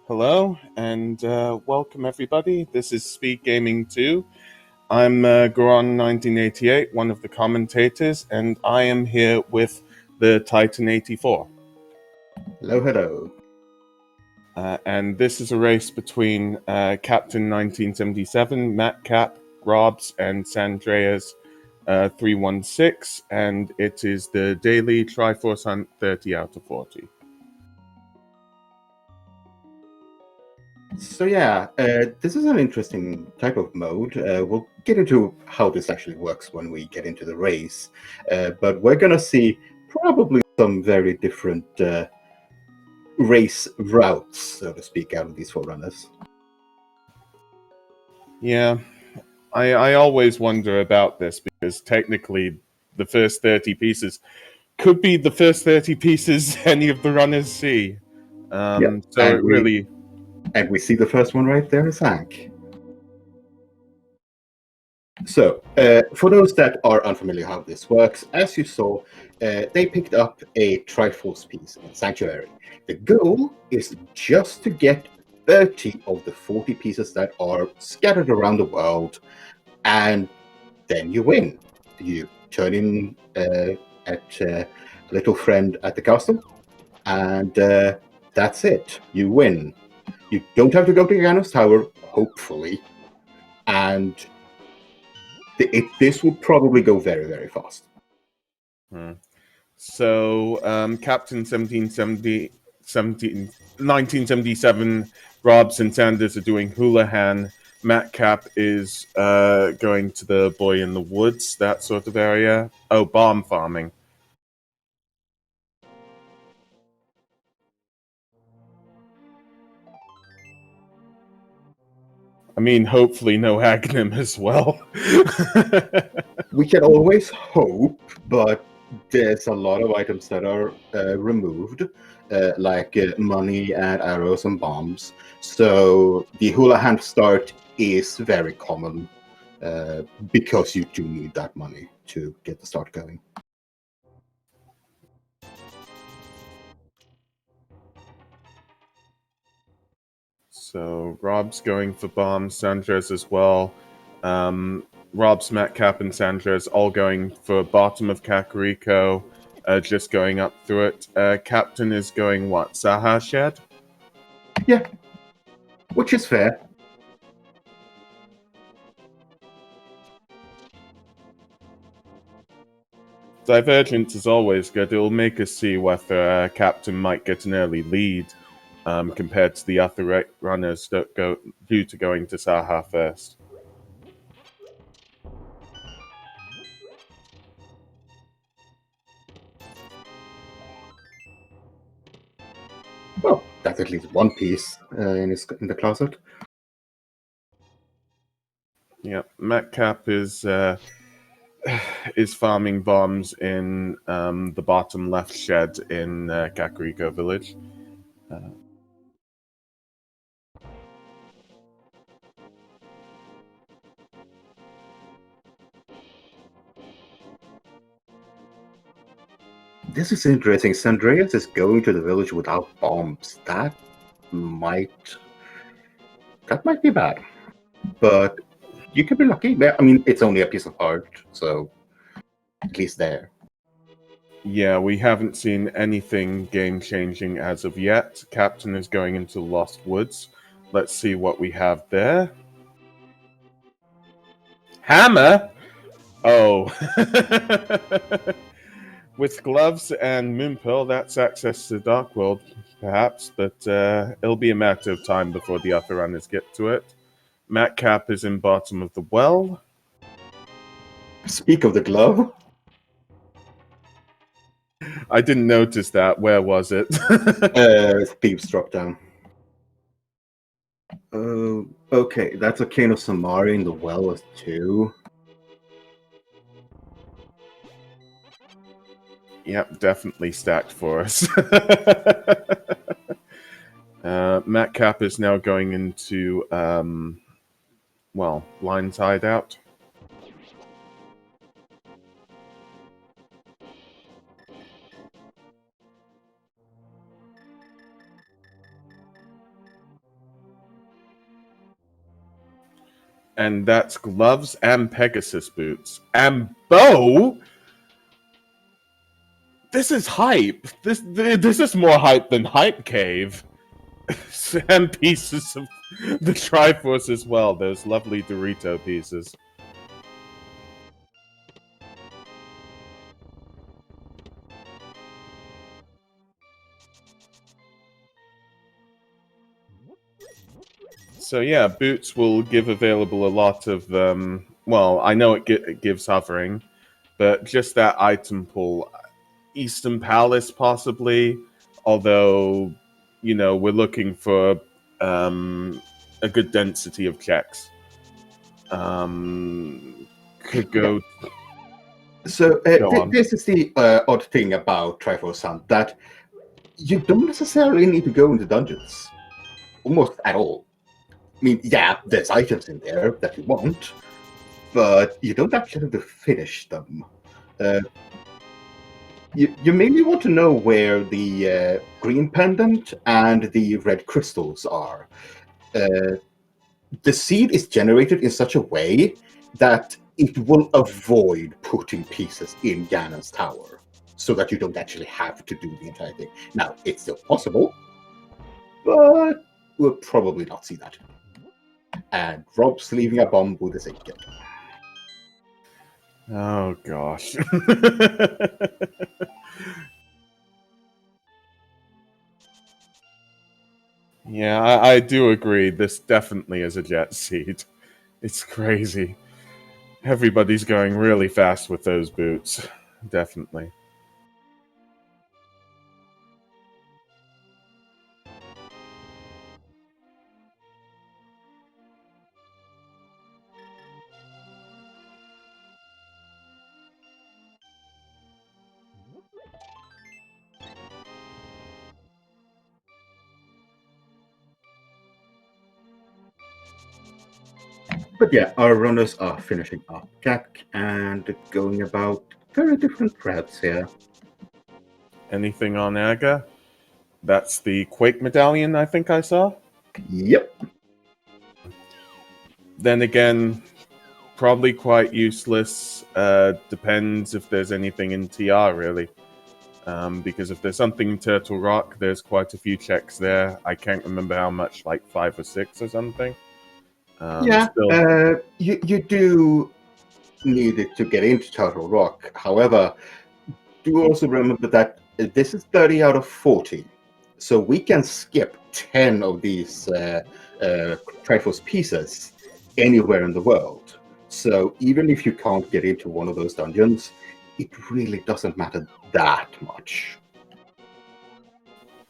Hello and welcome everybody. This is Speed Gaming 2. I'm Goron1988, one of the commentators, and I am here with the Titan 84. Hello, hello. And this is a race between Captain 1977, Matt Cap, Robs, and Sandreas 316, and it is the daily Triforce Hunt 30 out of 40. So yeah, this is an interesting type of mode. We'll get into how this actually works when we get into the race, but we're gonna see probably some very different race routes, so to speak, out of these forerunners. Yeah, I always wonder about this because technically the first 30 pieces could be the first 30 pieces any of the runners see. So it really... And we see the first one right there is Hank. So, for those that are unfamiliar how this works, as you saw, they picked up a Triforce piece in Sanctuary. The goal is just to get 30 of the 40 pieces that are scattered around the world, and then you win. You turn in at a little friend at the castle, and that's it. You win. You don't have to go to Ganos Tower, hopefully, and this will probably go very, very fast. So Captain 1977, Robs and Sanders are doing Houlihan. Matt Cap is going to the Boy in the Woods, that sort of area. Oh, bomb farming. I mean, hopefully no Agnem as well. We can always hope, but there's a lot of items that are removed, like money and arrows and bombs. So the Houlihan start is very common because you do need that money to get the start going. So Rob's going for bombs, Sandres as well. Rob's, Matt Cap, and Sandres all going for bottom of Kakariko, just going up through it. Captain is going what? Saha Shed? Yeah, which is fair. Divergent is always good. It'll make us see whether Captain might get an early lead compared to the other runners that go due to going to Saha first. Well, that's at least one piece in the closet. Yeah, Matt Cap is farming bombs in the bottom left shed in Kakariko village. This is interesting. Sandreas is going to the village without bombs. That might be bad. But you could be lucky. I mean, it's only a piece of art, so at least there. Yeah, we haven't seen anything game-changing as of yet. Captain is going into Lost Woods. Let's see what we have there. Hammer? Oh. With gloves and Moonpearl, that's access to the Dark World, perhaps, but it'll be a matter of time before the other runners get to it. Matt Cap is in bottom of the well. Speak of the glove. I didn't notice that. Where was it? Thieves drop down. Okay, that's a Cane of Samari in the well as two. Yep, definitely stacked for us. Matt Cap is now going into, well, Lion's Hideout. And that's gloves and Pegasus boots. And bow? This is hype. This is more hype than Hype Cave. And pieces of the Triforce as well. Those lovely Dorito pieces. So yeah, boots will give available a lot of well, I know it gives hovering, but just that item pool. Eastern Palace possibly, although we're looking for a good density of checks. Could go. So Go on. this is the odd thing about Triforce Hunt, that you don't necessarily need to go into dungeons, almost at all. I mean, yeah, there's items in there that you want, but you don't actually have to finish them. You mainly want to know where the green pendant and the red crystals are. The seed is generated in such a way that it will avoid putting pieces in Ganon's tower, so that you don't actually have to do the entire thing. Now, it's still possible, but we'll probably not see that. And Rob's leaving a bomb with a sink kit. Oh gosh. Yeah, I do agree. This definitely is a jet seed. It's crazy. Everybody's going really fast with those boots. Definitely. But yeah, our runners are finishing up Jack and going about very different routes here. Anything on Aga? That's the Quake medallion I think I saw. Yep. Then again, probably quite useless. Depends if there's anything in TR, really. Because if there's something in Turtle Rock, there's quite a few checks there. I can't remember how much, like 5 or 6 or something. Yeah, Still, you do need it to get into Turtle Rock. However, do also remember that this is 30 out of 40. So we can skip 10 of these Triforce pieces anywhere in the world. So even if you can't get into one of those dungeons, it really doesn't matter that much.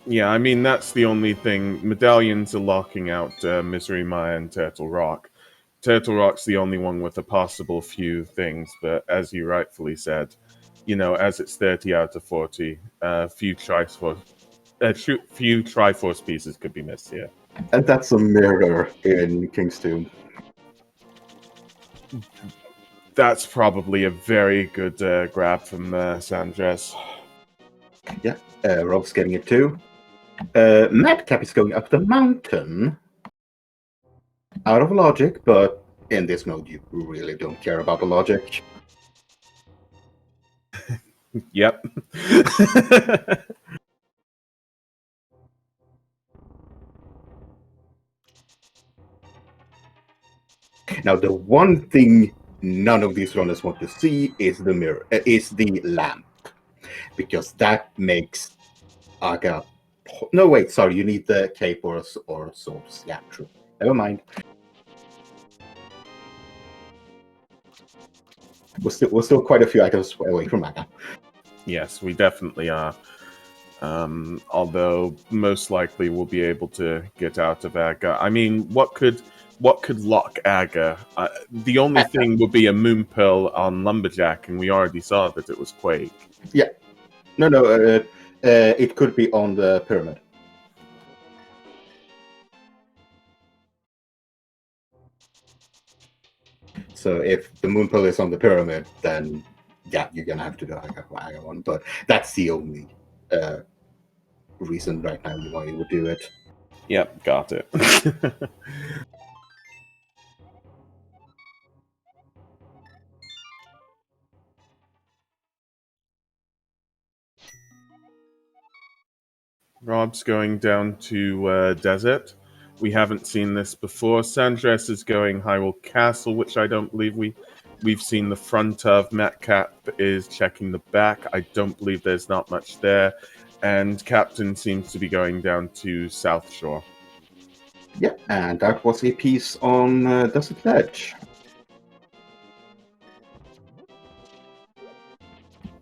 yeah, I mean, that's the only thing. Medallions are locking out Misery Maya and Turtle Rock. Turtle Rock's the only one with a possible few things, but as you rightfully said, as it's 30 out of 40, few Triforce pieces could be missed here. And that's a mirror in King's Tomb. That's probably a very good grab from Sandres. Yeah, Rob's getting it too. Madcap is going up the mountain. Out of logic, but in this mode you really don't care about the logic. Yep. Now, the one thing none of these runners want to see is the mirror, is the lamp, because that makes Aga. No, wait, sorry, you need the cape or swords. Yeah, true. Never mind. We're still quite a few items away from Aga. Yes, we definitely are. Although most likely we'll be able to get out of Aga. I mean, what could lock Aga? The only thing would be a moon pearl on Lumberjack, and we already saw that it was Quake. Yeah. No, it could be on the pyramid. So if the moon pearl is on the pyramid, then yeah, you're gonna have to do Aga one. But that's the only reason right now why you would do it. Yep, got it. Rob's going down to Desert. We haven't seen this before. Sandres is going Hyrule Castle, which I don't believe we've seen the front of. Matcap is checking the back. I don't believe there's not much there. And Captain seems to be going down to South Shore. Yeah, and that was a piece on Desert Ledge.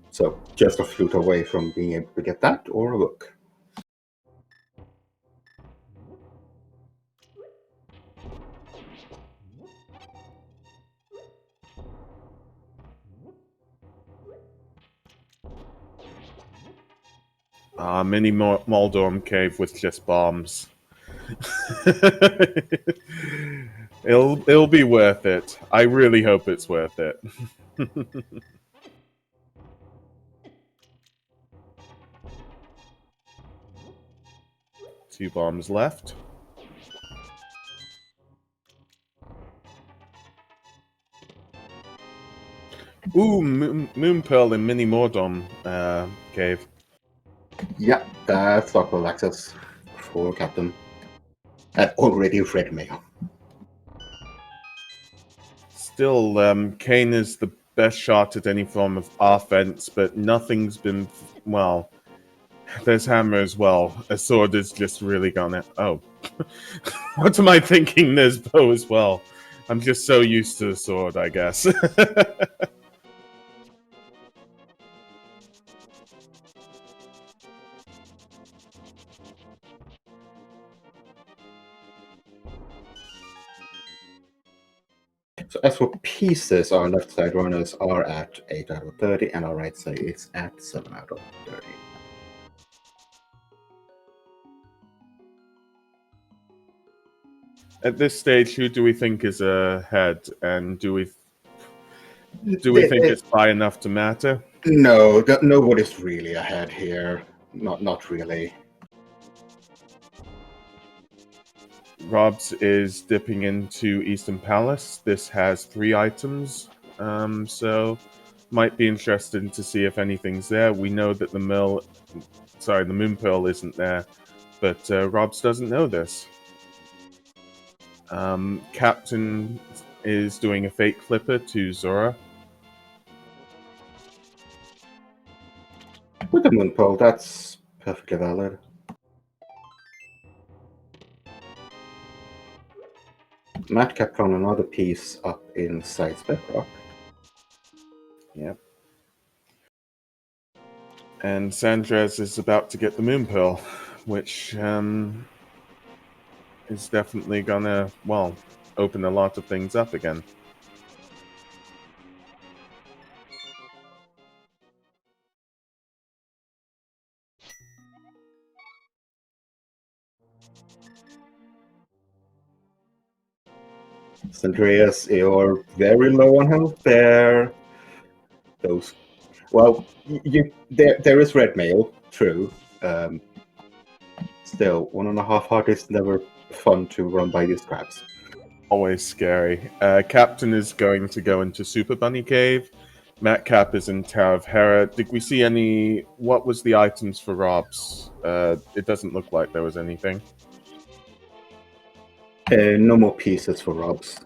So just a flute away from being able to get that or a book. Mini Moldorm cave with just bombs. It'll be worth it. I really hope it's worth it. 2 bombs left. Ooh, Moon Pearl and Mini Mordom cave. Yeah, that's lockable access for Captain. And already red mail. Still, Kane is the best shot at any form of offense, but nothing's been... Well, there's Hammer as well. A sword is just really gonna... Oh. What am I thinking? There's Bow as well. I'm just so used to the sword, I guess. So as for pieces, our left side runners are at 8 out of 30, and our right side is at 7 out of 30. At this stage, who do we think is ahead, and do we think it's by enough to matter? No, nobody's really ahead here. Not really. Rob's is dipping into Eastern Palace. This has 3 items, so might be interesting to see if anything's there. We know that the Moon Pearl isn't there, but Rob's doesn't know this. Captain is doing a fake flipper to Zora. With the Moon Pearl, that's perfectly valid. Matt kept on another piece up inside Bedrock. Yep. And Sandres is about to get the Moon Pearl, which is definitely gonna, well, open a lot of things up again. Andreas, you're very low on health there. Those, well, there is red mail, true. Still, 1.5 heart is never fun to run by these crabs. Always scary. Captain is going to go into Super Bunny Cave. Matcap is in Tower of Hera. Did we see any... What was the items for Rob's? It doesn't look like there was anything. No more pieces for Robs.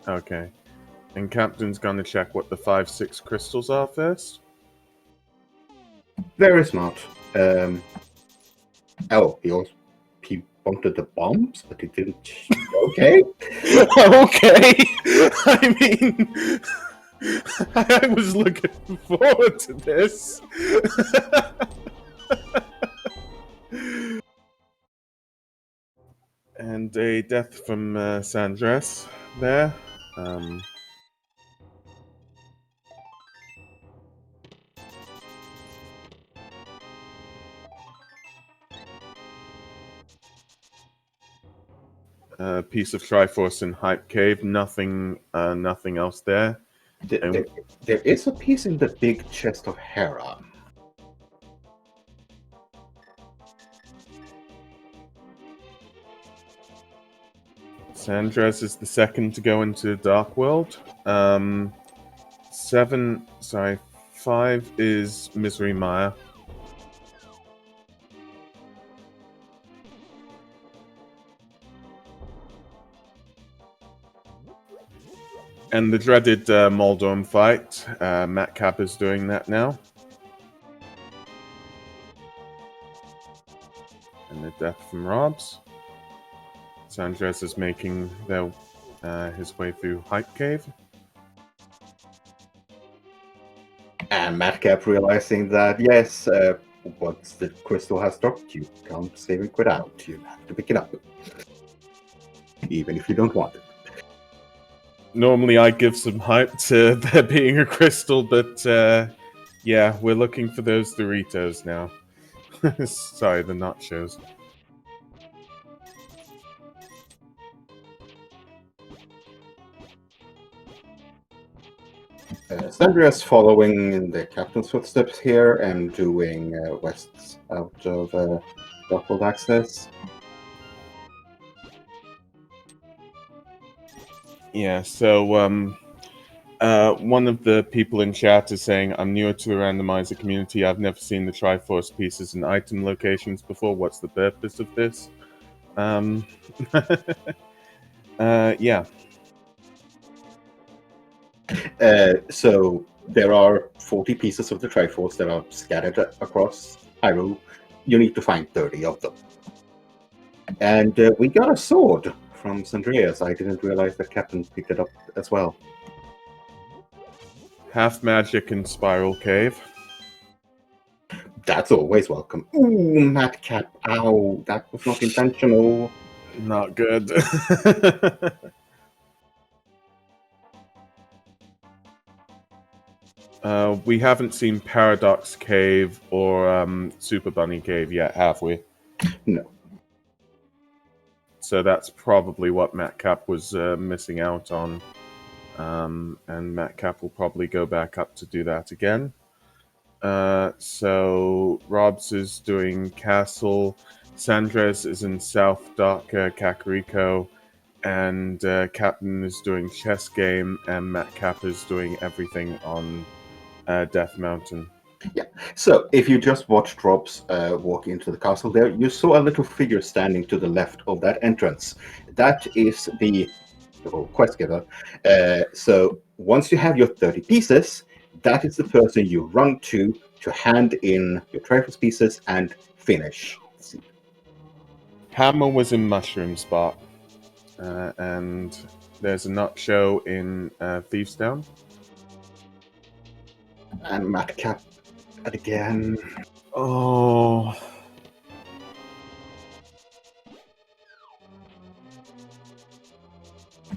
Okay. And Captain's gonna check what the 5-6 crystals are first? There is not. Oh, he wanted the bombs, but he didn't. Okay. Okay! I mean... I was looking forward to this. And a death from Sandres there. A piece of Triforce in Hype Cave. Nothing else there. There is a piece in the big chest of Hera. Sandres is the second to go into Dark World. 5 is Misery Maya. And the dreaded Moldorm fight. Matt Cap is doing that now. And the death from Robs. Sandres is making his way through Hype Cave. And Madcap realizing that, yes, once the crystal has dropped, you can't save it without. You have to pick it up. Even if you don't want it. Normally I give some hype to there being a crystal, but yeah, we're looking for those Doritos now. Sorry, the nachos. Sandria's following in the captain's footsteps here and doing west out of Doppel access. Yeah, so one of the people in chat is saying, I'm newer to the randomizer community. I've never seen the Triforce pieces and item locations before. What's the purpose of this? Yeah. So there are 40 pieces of the Triforce that are scattered across Hyrule. You need to find 30 of them. And we got a sword from Sandrias. I didn't realize that Captain picked it up as well. Half magic and Spiral Cave. That's always welcome. Ooh, Madcap. Ow, that was not intentional. Not good. We haven't seen Paradox Cave or Super Bunny Cave yet, have we? No. So that's probably what Matt Cap was missing out on. And Matt Cap will probably go back up to do that again. So Robs is doing Castle, Sandres is in South Dock, Kakariko, and Captain is doing Chess Game, and Matt Cap is doing everything on Death Mountain. Yeah. So if you just watched Robs walk into the castle there, you saw a little figure standing to the left of that entrance. That is the quest giver. So once you have your 30 pieces, that is the person you run to hand in your Triforce pieces and finish. Hammer was in Mushroom Spot, and there's a nut show in Thieves Town. And Madcap again. Oh.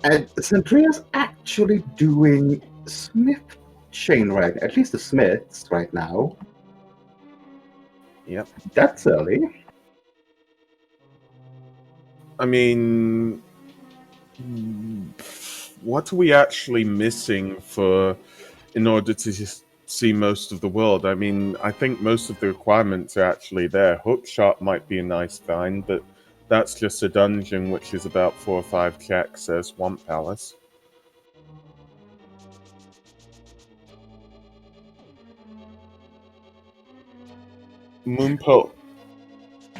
And Centria's actually doing Smith chain right, at least the Smiths right now. Yep. That's early. I mean, what are we actually missing in order to see most of the world? I mean, I think most of the requirements are actually there. Hookshot might be a nice find, but that's just a dungeon which is about 4 or 5 checks as Swamp Palace. Moonpo.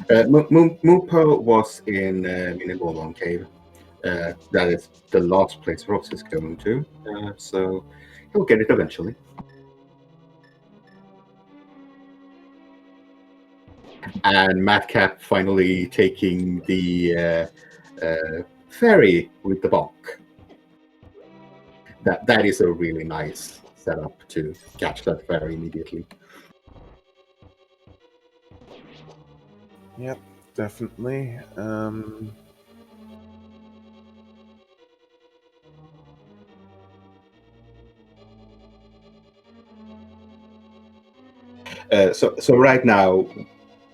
Moonpo was in Minibolon Cave. That is the last place Ross is going to. So he'll get it eventually. And Madcap finally taking the ferry with the bonk. That is a really nice setup to catch that ferry immediately. Yep, definitely. So right now,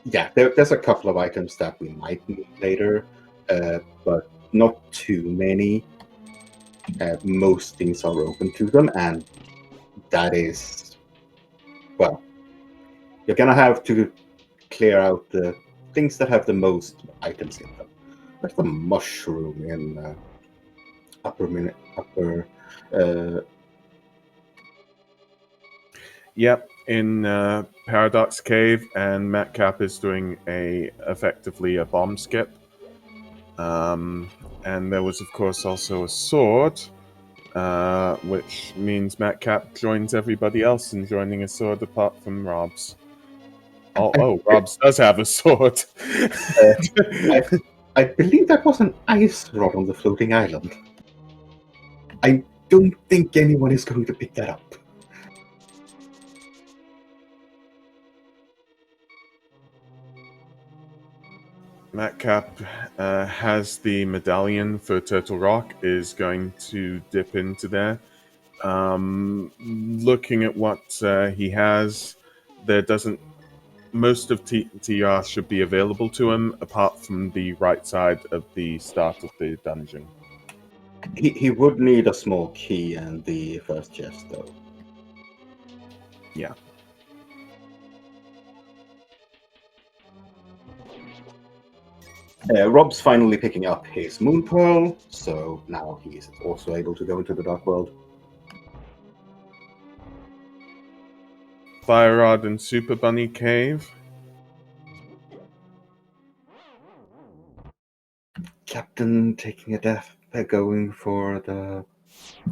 yeah, there's a couple of items that we might need later, but not too many. Most things are open to them, and that is, well, you're gonna have to clear out the things that have the most items in them. There's the mushroom in upper. Yep, in Paradox Cave, and Matt Cap is doing effectively a bomb skip. And there was, of course, also a sword which means Matcap joins everybody else in joining a sword apart from Rob's. Oh, Rob's does have a sword. I believe that was an ice rod on the floating island. I don't think anyone is going to pick that up. Matcap has the medallion for Turtle Rock, is going to dip into there. Looking at what he has, there doesn't. Most of TR should be available to him, apart from the right side of the start of the dungeon. He would need a small key and the first chest, though. Yeah. Rob's finally picking up his Moon Pearl, so now he is also able to go into the Dark World. Fire Rod and Super Bunny Cave. Captain taking a death, going for the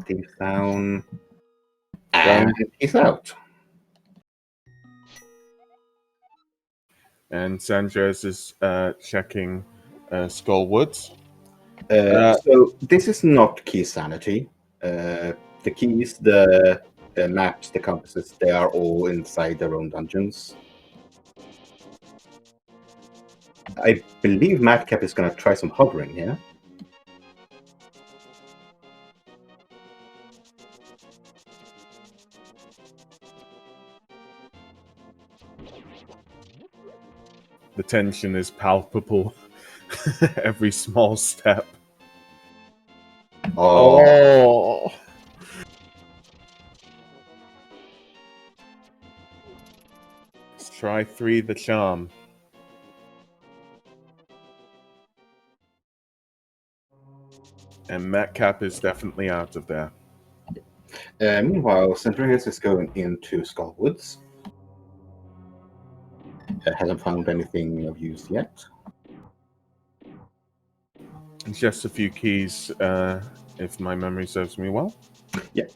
Thieves Down, and he's out. And Sanchez is checking Skull Woods. So this is not key sanity. The keys, the maps, the compasses, they are all inside their own dungeons. I believe Madcap is going to try some hovering here. The tension is palpable. Every small step. Oh. Let's try 3 the charm. And Matcap is definitely out of there. Meanwhile, Centurions is going into Skullwoods. Hasn't found anything of use yet. Just a few keys, if my memory serves me well. Yeah.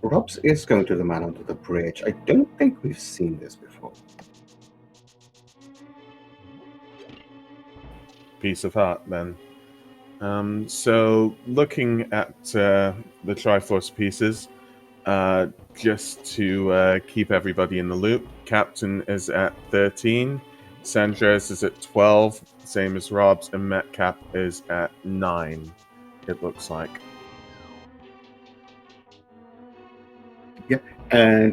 Robs is going to the man under the bridge. I don't think we've seen this before. Piece of heart, then. So, looking at the Triforce pieces, just to keep everybody in the loop, Captain is at 13, Sanchez is at 12, same as Rob's, and Matcap is at 9, it looks like. Yeah, and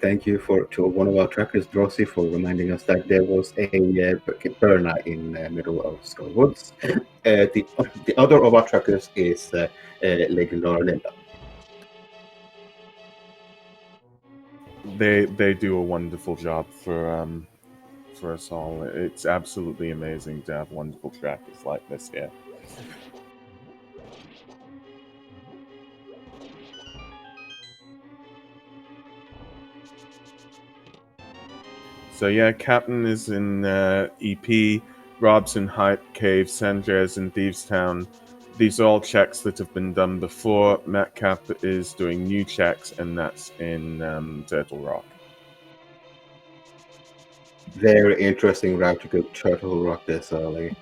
thank you to one of our trackers, Drosy, for reminding us that there was a burner in the middle of Skullwoods. The other of our trackers is Lady Laura Linda. They do a wonderful job for us all. It's absolutely amazing to have wonderful trackers like this here. So yeah, Captain is in EP, Rob's in Hype Cave, Sanchez in Thieves Town. These are all checks that have been done before. Matcap is doing new checks, and that's in Turtle Rock. Very interesting route to go Turtle Rock this early.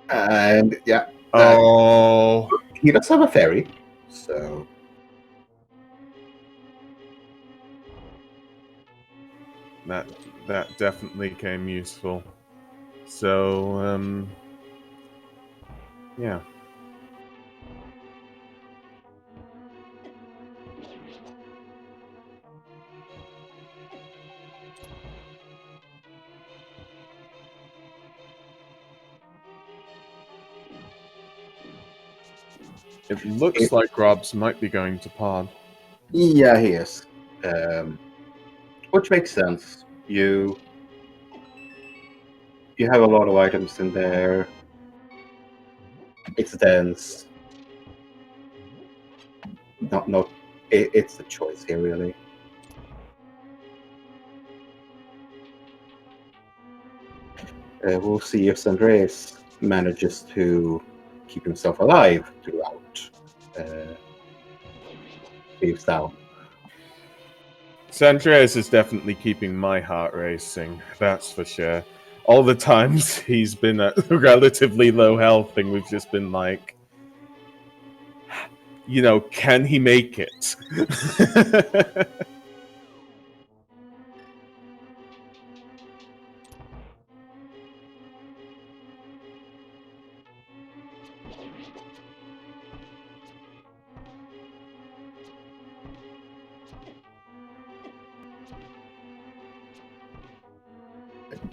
And yeah. He does have a ferry, so. That definitely came useful. So, yeah. It looks like Rob's might be going to pod. Yeah, he is. Which makes sense. You have a lot of items in there. It's dense. Not. It's the choice here, really. We'll see if Sandres manages to keep himself alive throughout Thieves Down. Sandreas is definitely keeping my heart racing, that's for sure. All the times he's been at relatively low health, and we've just been like, can he make it?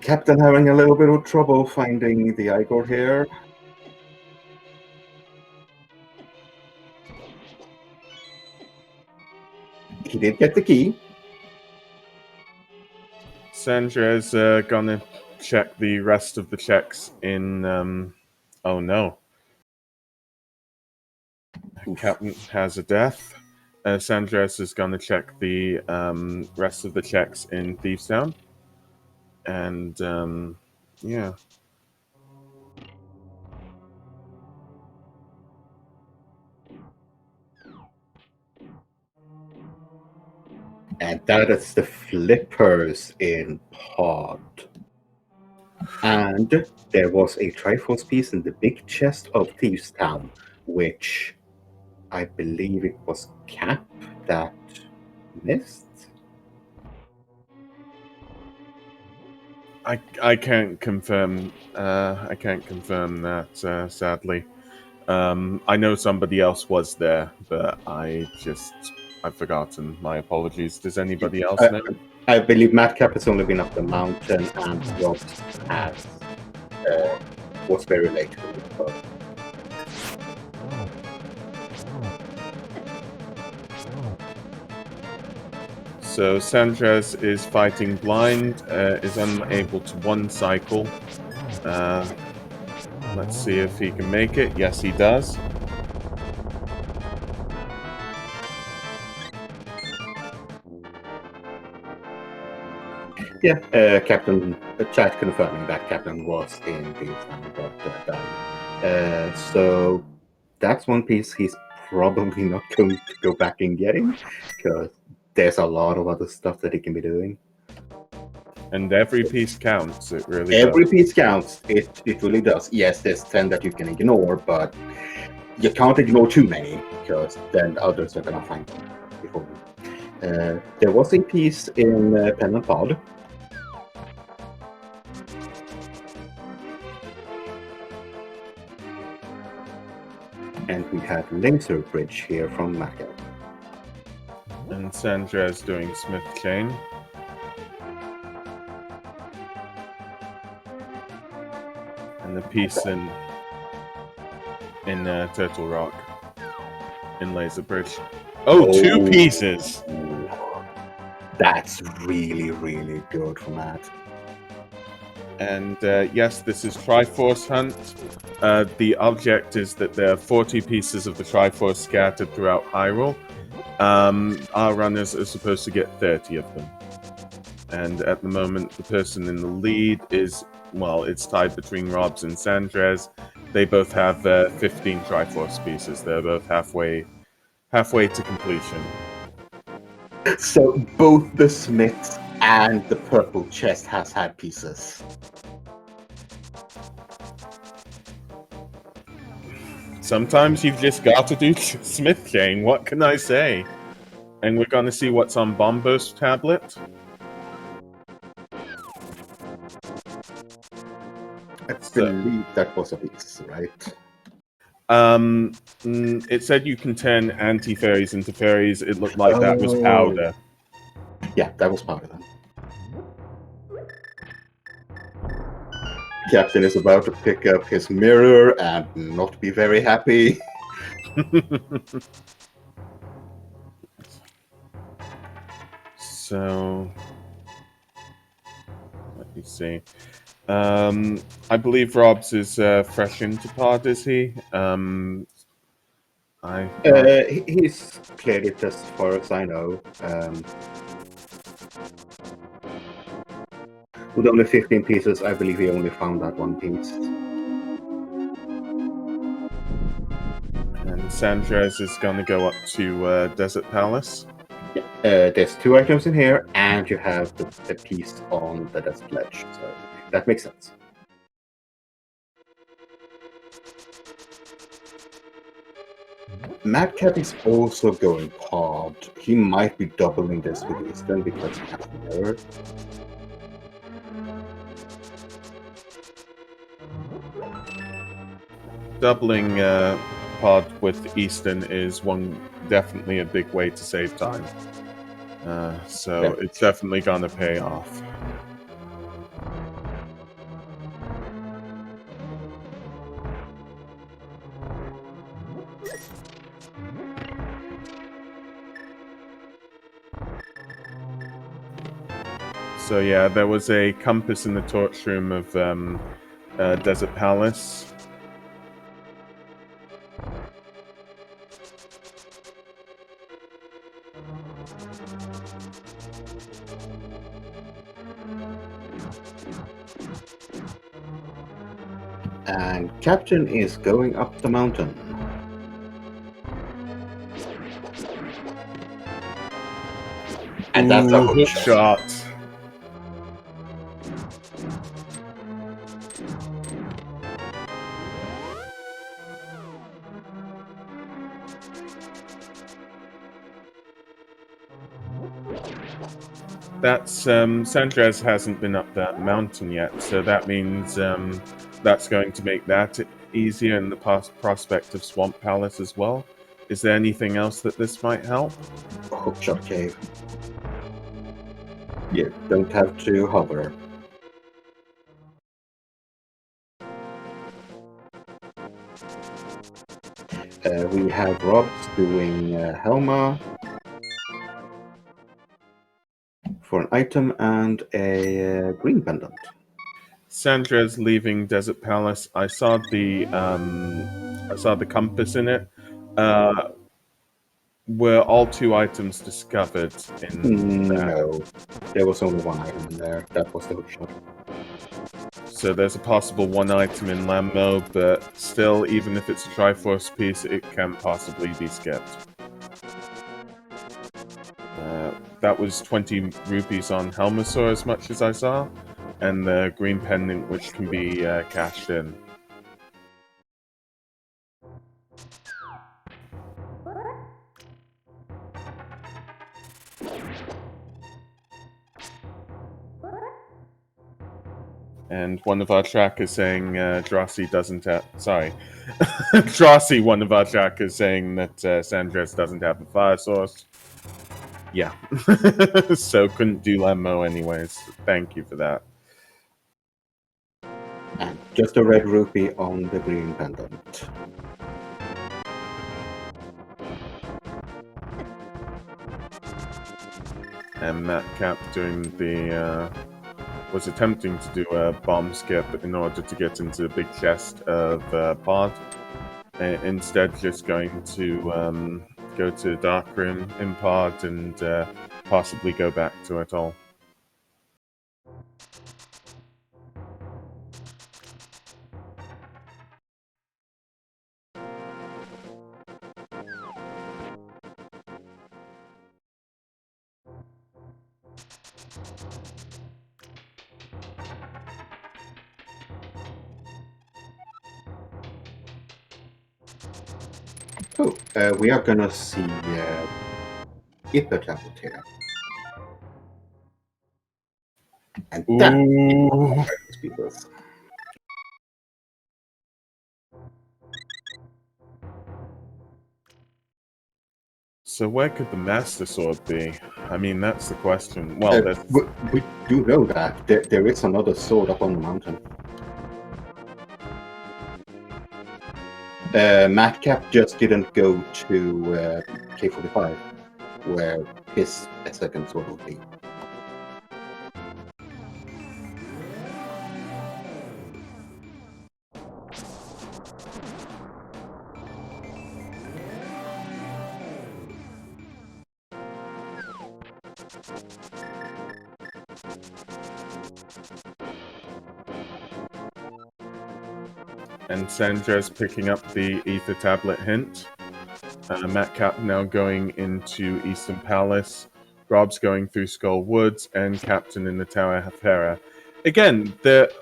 Captain having a little bit of trouble finding the Igor here. He did get the key. Sandra's gonna check the rest of the checks in. Oh no. Oof. Captain has a death. Sandres is gonna check the rest of the checks in Thieves Town. And yeah. And that is the flippers in pod. And there was a Triforce piece in the big chest of Thieves Town, which I believe it was Cap that missed. I can't confirm. I can't confirm that. Sadly, I know somebody else was there, but I've forgotten. My apologies. Does anybody else know? I believe Madcap has only been up the mountain, and Rob has was very late to the report. So Sanchez is fighting blind, is unable to one cycle. Let's see if he can make it. Yes, he does. Yeah, Captain chat confirming that Captain was in the town but died. So that's one piece he's probably not going to go back and getting, because there's a lot of other stuff that he can be doing. And every piece counts. It really Every does. piece counts. It really does. Yes, there's 10 that you can ignore, but you can't ignore too many, because then others are gonna find them before you. There was a piece in Pen and Pod. And we have Laser Bridge here from Macca. And Sandra is doing Smith Chain. And the piece in Turtle Rock in Laser Bridge. Oh, 2 pieces! That's really, really good for Matt. And yes, this is Triforce Hunt. The object is that there are 40 pieces of the Triforce scattered throughout Hyrule. Our runners are supposed to get 30 of them. And at the moment, the person in the lead is, well, it's tied between Robs and Sandres. They both have 15 Triforce pieces. They're both halfway to completion. So both the Smiths and the purple chest has had pieces. Sometimes you've just got to do Smith Chain. What can I say? And we're going to see what's on Bombo's tablet. I believe that was a piece, right? It said you can turn anti-fairies into fairies. It looked like that was powder. Yeah, that was powder then. Captain is about to pick up his mirror and not be very happy. So, let me see. I believe Rob's is fresh into pod, is he? He's cleared it as far as I know. With only 15 pieces, I believe he only found that one piece. And Sandres is going to go up to Desert Palace. There's 2 items in here, and you have the piece on the Desert Ledge, so that makes sense. Madcap is also going pod. He might be doubling this with Eastern because he has mirror. Doubling pod with Easton is definitely a big way to save time. So it's definitely going to pay off. So yeah, there was a compass in the torch room of Desert Palace. And Captain is going up the mountain. And that's a hook shot. That's Sandres hasn't been up that mountain yet, so that means that's going to make that easier in the prospect of Swamp Palace as well. Is there anything else that this might help? Hookshot cave. You don't have to hover. We have Rob's doing Helma for an item and a green pendant. Sandres leaving Desert Palace. I saw the compass in it. Were all 2 items discovered in that? No, there was only 1 item in there. That was the hookshot. So there's a possible 1 item in Lambo, but still, even if it's a Triforce piece, it can't possibly be skipped. That was 20 rupees on Helmasaur, as much as I saw, and the green pendant, which can be cashed in. And one of our trackers saying Drosy doesn't have... Sorry. Drosy, one of our trackers, saying that Sandres doesn't have a fire source. Yeah. So couldn't do Lemmo anyways. Thank you for that. And just a red rupee on the green pendant. And Madcap doing the... was attempting to do a bomb skip in order to get into the big chest of pod. Instead, just going to go to the dark room in pod and possibly go back to it all. Oh, we are gonna see Hippot here. And that So where could the Master Sword be? I mean, that's the question. Well, we do know that there is another sword up on the mountain. Madcap just didn't go to K45, where his second sword would be. And Sandra's picking up the Ether Tablet hint. Matcap now going into Eastern Palace. Rob's going through Skull Woods, and Captain in the Tower of Hera. Again,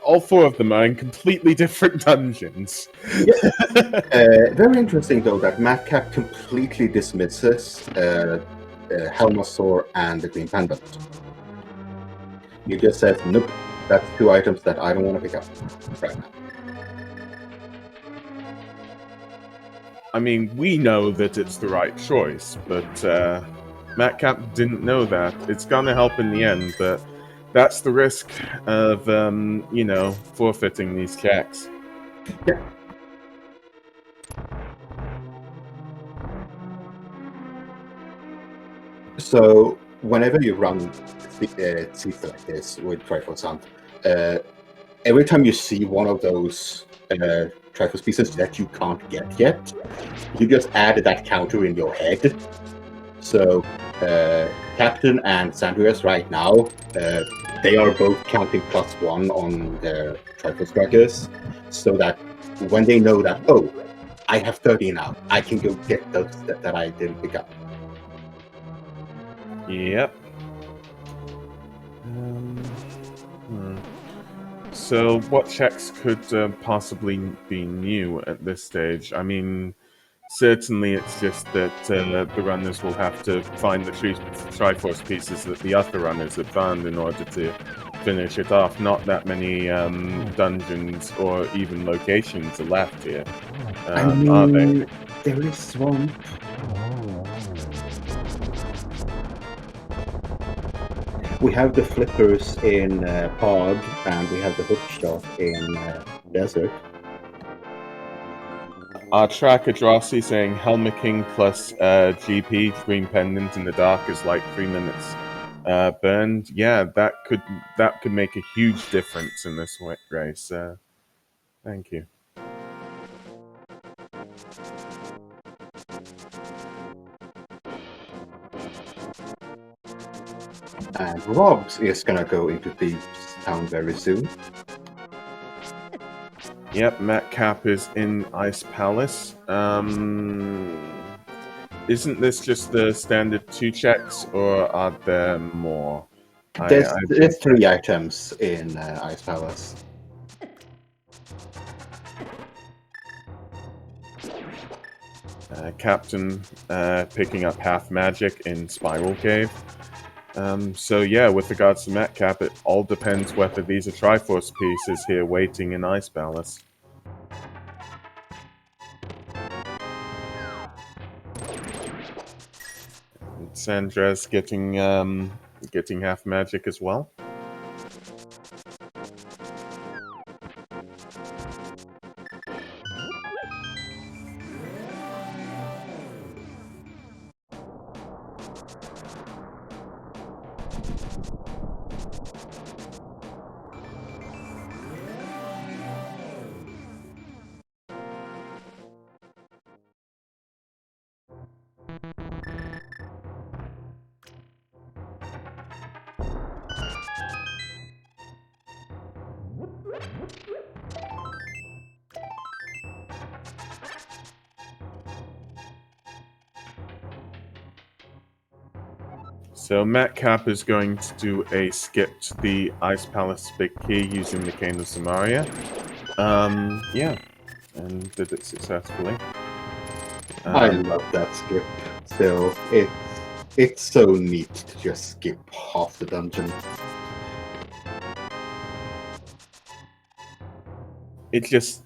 all four of them are in completely different dungeons. Very interesting, though, that Madcap completely dismisses Helmasaur and the Green Pendant. He just says, nope, that's two items that I don't want to pick up right now. I mean, we know that it's the right choice, but Madcap didn't know that. It's gonna help in the end, but that's the risk of, forfeiting these checks. Yeah. So, whenever you run seats like this with Triforce Hunt, every time you see one of those Triforce pieces that you can't get yet, you just add that counter in your head. So, Captain and Sandrias right now, they are both counting +1 on their Triforce trackers, so that when they know that, oh, I have 30 now, I can go get those that I didn't pick up. Yep. So, what checks could possibly be new at this stage? I mean, certainly it's just that the runners will have to find the Triforce pieces that the other runners have found in order to finish it off. Not that many dungeons or even locations are left here, I mean, are they? there is Swamp. We have the flippers in Pog, and we have the hookshot in Desert. Our tracker Drossi saying Helma King plus GP Green Pendant in the dark is like 3 minutes burned. Yeah, that could make a huge difference in this race. Thank you. And Robs is gonna go into Thieves Town very soon. Yep, Madcap is in Ice Palace. Isn't this just the standard 2 checks, or are there more? There's 3 items in Ice Palace. Captain picking up half magic in Spiral Cave. So yeah, with regards to Madcap, it all depends whether these are Triforce pieces here waiting in Ice Palace. And Sandra's getting half magic as well. So Madcap is going to do a skip to the Ice Palace Big Key using the Cane of Samaria. Yeah, and did it successfully. I love that skip. So it's so neat to just skip half the dungeon. It's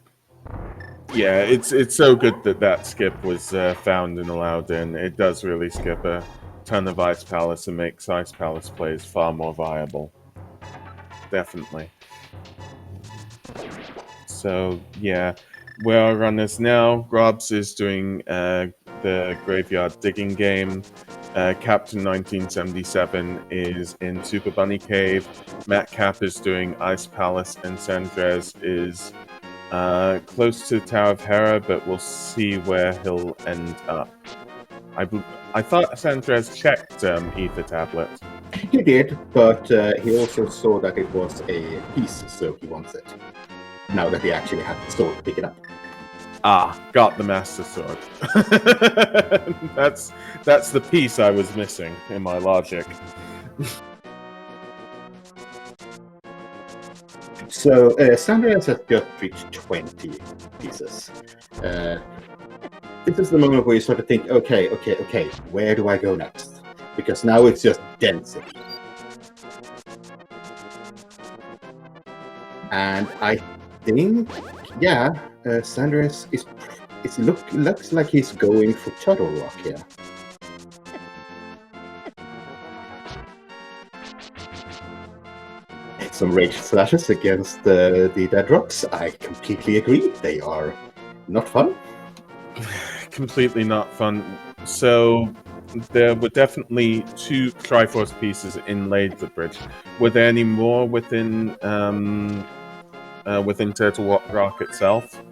so good that skip was found and allowed in. It does really skip a ton of Ice Palace and makes Ice Palace plays far more viable. Definitely. So yeah, where our runners now, Grobs is doing the Graveyard Digging game. Captain 1977 is in Super Bunny Cave. Madcap is doing Ice Palace, and Sandres is close to the Tower of Hera, but we'll see where he'll end up. I thought Sandres checked Ether Tablet. He did, but he also saw that it was a piece, so he wants it. Now that he actually had the sword to pick it up. Ah, got the Master Sword. That's the piece I was missing in my logic. So Sanders has just reached 20 pieces. This is the moment where you start to think, okay, where do I go next? Because now it's just density. And I think, yeah, Sanders looks like he's going for Turtle Rock here. Some rage slashes against the Dead Rocks. I completely agree. They are not fun. Completely not fun. So there were definitely 2 Triforce pieces inlaid the bridge. Were there any more within Turtle Rock itself?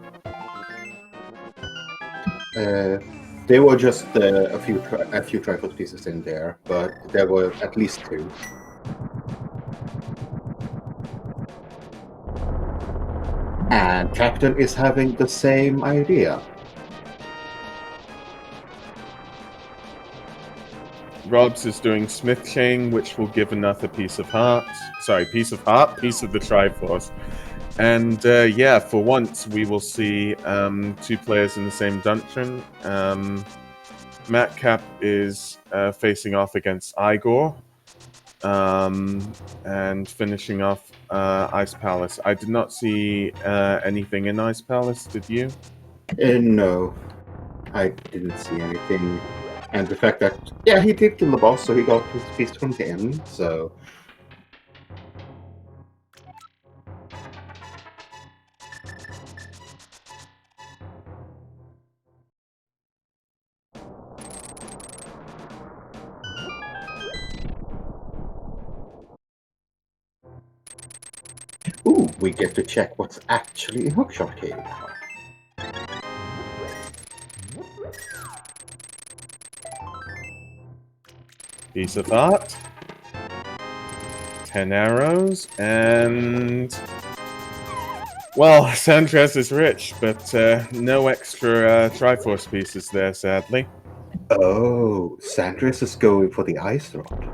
There were just a few Triforce pieces in there, but there were at least 2. And Captain is having the same idea. Robs is doing Smith Chain, which will give another piece of heart. Sorry, piece of heart, piece of the Triforce. And yeah, for once we will see 2 players in the same dungeon. Madcap is facing off against Igor. And finishing off Ice Palace. I did not see anything in Ice Palace, did you? No, I didn't see anything. And the fact that, yeah, he did kill the boss, so he got his piece from him, so... Ooh, we get to check what's actually in Hookshot Cave now. Piece of heart. 10 arrows, and... Well, Sanchez is rich, but no extra Triforce pieces there, sadly. Oh, Sandris is going for the Ice Rod.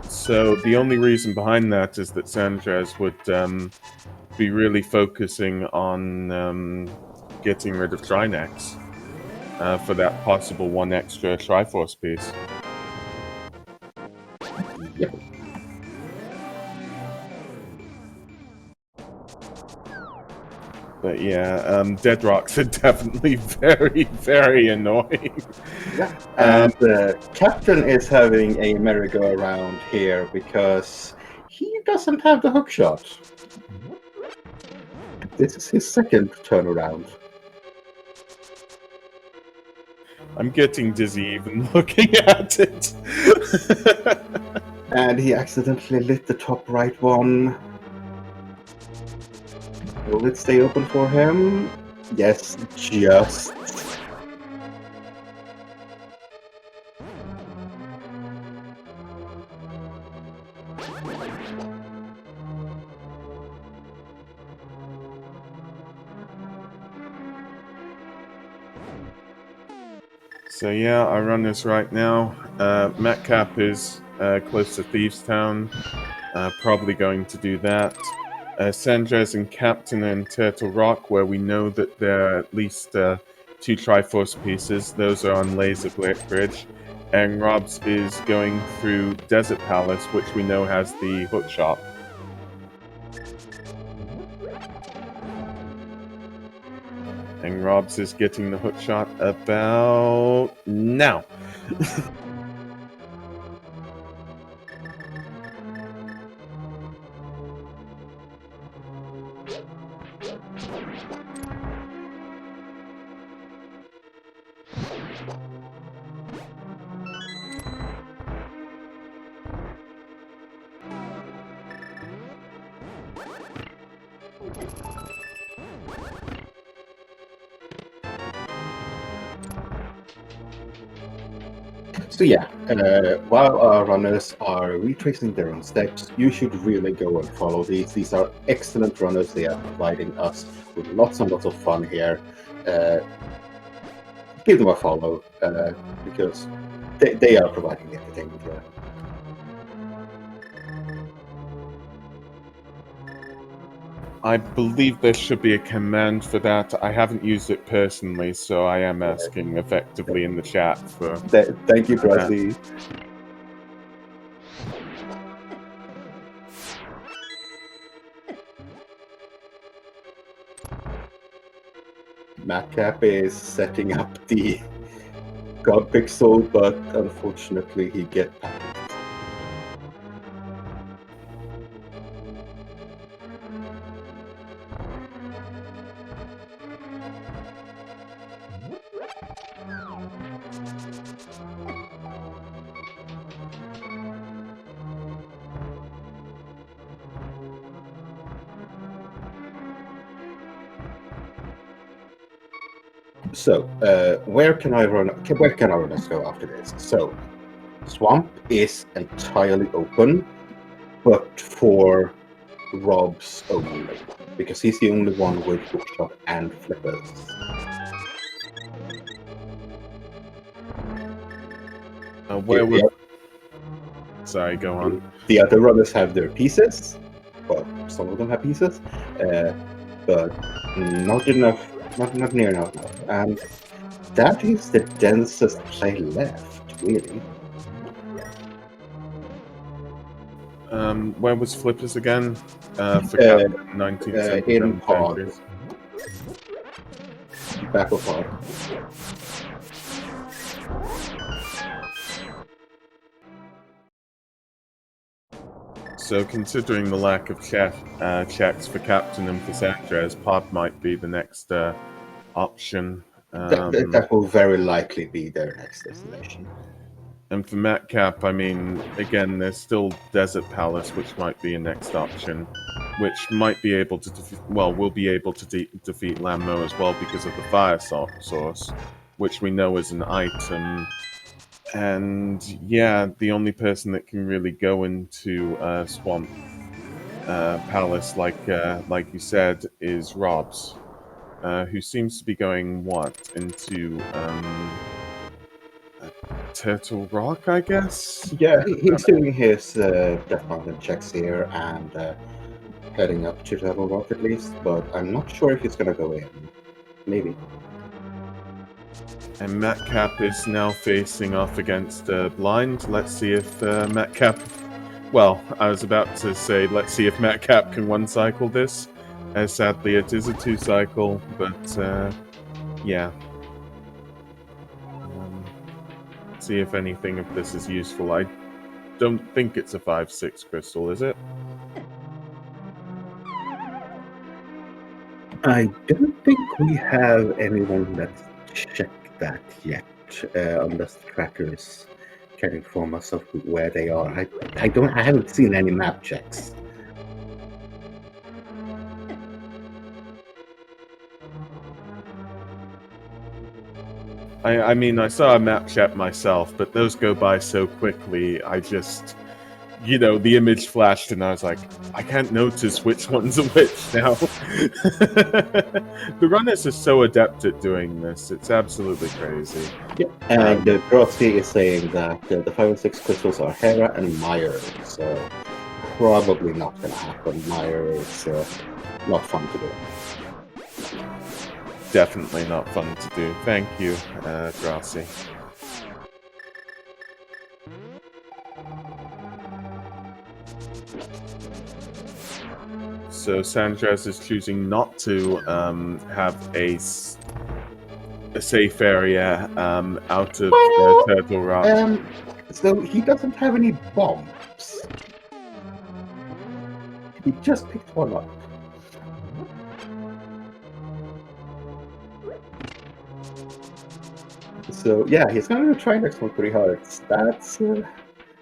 So the only reason behind that is that Sanchez would be really focusing on getting rid of Trinex for that possible 1 extra Triforce piece. Yep. But yeah, Dead Rocks are definitely very, very annoying. Yeah. And Captain is having a merry-go-round here because he doesn't have the hookshot. This is his second turnaround. I'm getting dizzy even looking at it. And he accidentally lit the top right one. Will it stay open for him? Yes, just. So yeah, I run this right now. Madcap is close to Thieves Town. Probably going to do that. Sanchez and Captain and Turtle Rock, where we know that there are at least 2 Triforce pieces. Those are on Laser Bridge. And Robs is going through Desert Palace, which we know has the hook shop. And Robs is getting the hook shot about now. So yeah, while our runners are retracing their own steps, you should really go and follow these. These are excellent runners. They are providing us with lots and lots of fun here. Give them a follow because they are providing the entertainment here. I believe there should be a command for that. I haven't used it personally, so I am asking effectively in the chat for. Thank you, Bradley. Madcap is setting up the God Pixel, but unfortunately he get panicked. So, where can our runners go after this? So, Swamp is entirely open, but for Rob's only, because he's the only one with hookshot and flippers. Where would? Sorry, go on. The other runners have their pieces. Well, some of them have pieces, but not enough. Not near enough. And that is the densest play left, really. Where was Flippers again? For Captain 19th century. In pod. Back of pod. So, considering the lack of checks for Captain and for Sanchez, pod might be the next option. That will very likely be their next destination. And for Madcap, I mean, again, there's still Desert Palace, which might be a next option, which might be able to will be able to defeat Lammo as well because of the fire source, which we know is an item. And yeah, the only person that can really go into Swamp Palace, like you said, is Robs, who seems to be going into Turtle Rock, I guess. Yeah, he's doing his Death Mountain checks here and heading up to Turtle Rock at least, but I'm not sure if he's gonna go in. Maybe. And Madcap is now facing off against Blind. Let's see if Madcap... Well, I was about to say, let's see if Madcap can one-cycle this. Sadly, it is a two-cycle, but yeah. See if anything of this is useful. I don't think it's a 5-6 crystal, is it? I don't think we have anyone that's checked that yet, unless the trackers can inform us of where they are. I haven't seen any map checks. I mean, I saw a map check myself, but those go by so quickly, I just... You know, the image flashed and I was like, I can't notice which ones are which now. The runners are so adept at doing this. It's absolutely crazy. Yeah. And Grossi is saying that the 5 and 6 crystals are Hera and Meyer, so probably not going to happen. Meyer is not fun to do. Definitely not fun to do. Thank you, Grossi. So Sanchez is choosing not to have a safe area out of Turtle Rock. So he doesn't have any bombs. He just picked one up. So yeah, he's gonna try next on 3 hearts. That's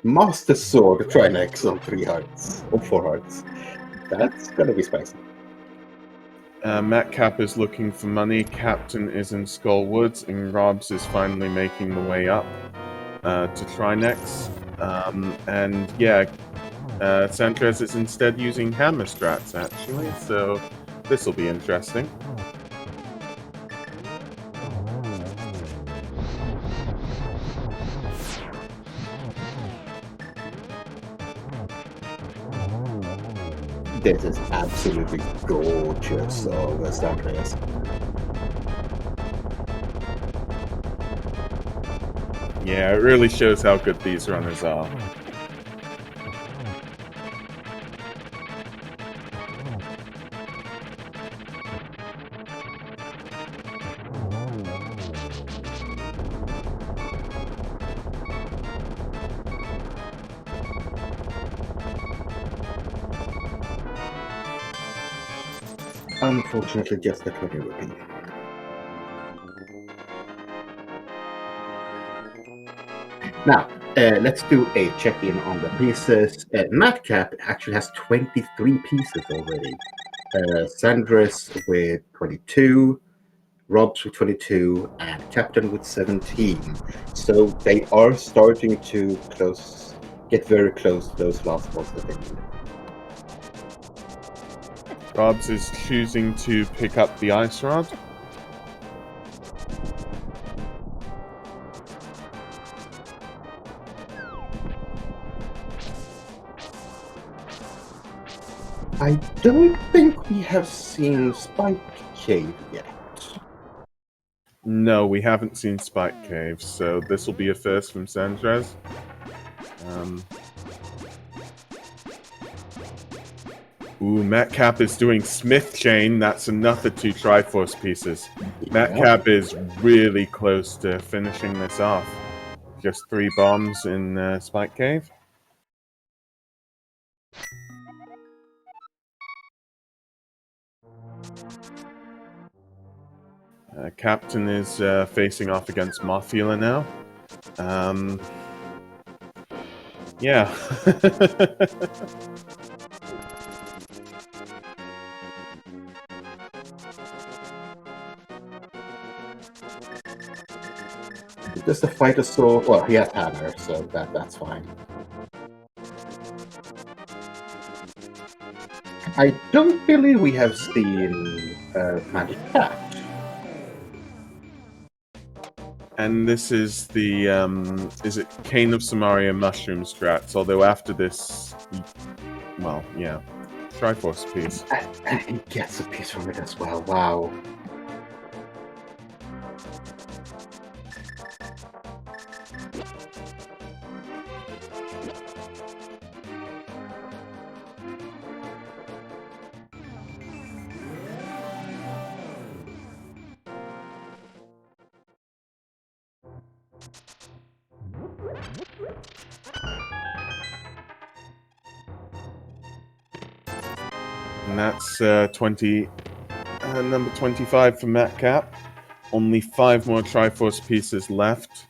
Master Sword try next on 3 hearts or 4 hearts. That's gonna be spicy. Madcap is looking for money, Captain is in Skull Woods, and Robs is finally making the way up. to try next. And yeah, Sanchez is instead using hammer strats, actually, so this will be interesting. This is absolutely gorgeous of Sanchez. Yeah, it really shows how good these runners are. Unfortunately, just the 20 rupee. Now, let's do a check-in on the pieces. Madcap actually has 23 pieces already. Sandres with 22, Robs with 22, and Captain with 17. So they are starting to get very close to those last balls that they need. Robs is choosing to pick up the ice rod. I don't think we have seen Spike Cave yet. No, we haven't seen Spike Cave, so this will be a first from Sanchez. Ooh, Metcalf is doing Smith Chain. That's another 2 Triforce pieces. Metcalf is really close to finishing this off. Just 3 bombs in Spike Cave. Captain is facing off against Mothula now. Yeah. Just the fighter sword. Well, he has hammer, so that's fine. I don't believe we have seen Magic Cat. And this is the, is it Cane of Samaria Mushroom Strats? Although after this, well, yeah, Triforce piece. And he gets a piece from it as well, wow. And that's number 25 for Metcalf. Only 5 more Triforce pieces left.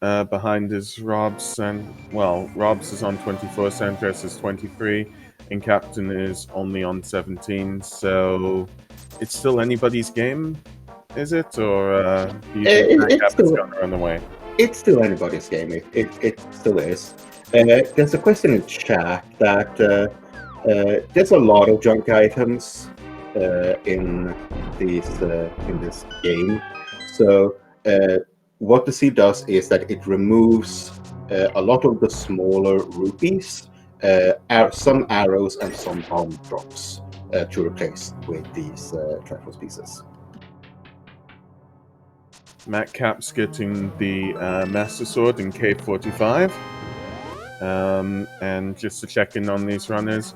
Behind is Robs, and well, Robs is on 24, Sanchez is 23, and Captain is only on 17. So it's still anybody's game, is it? Or do you think Metcalf is going to run away? It's still anybody's game. It still is. There's a question in chat that there's a lot of junk items in this game. So what the sea does is that it removes a lot of the smaller rupees, some arrows, and some bomb drops to replace with these Triforce pieces. Metcalf's getting the Master Sword in K45. And just to check in on these runners,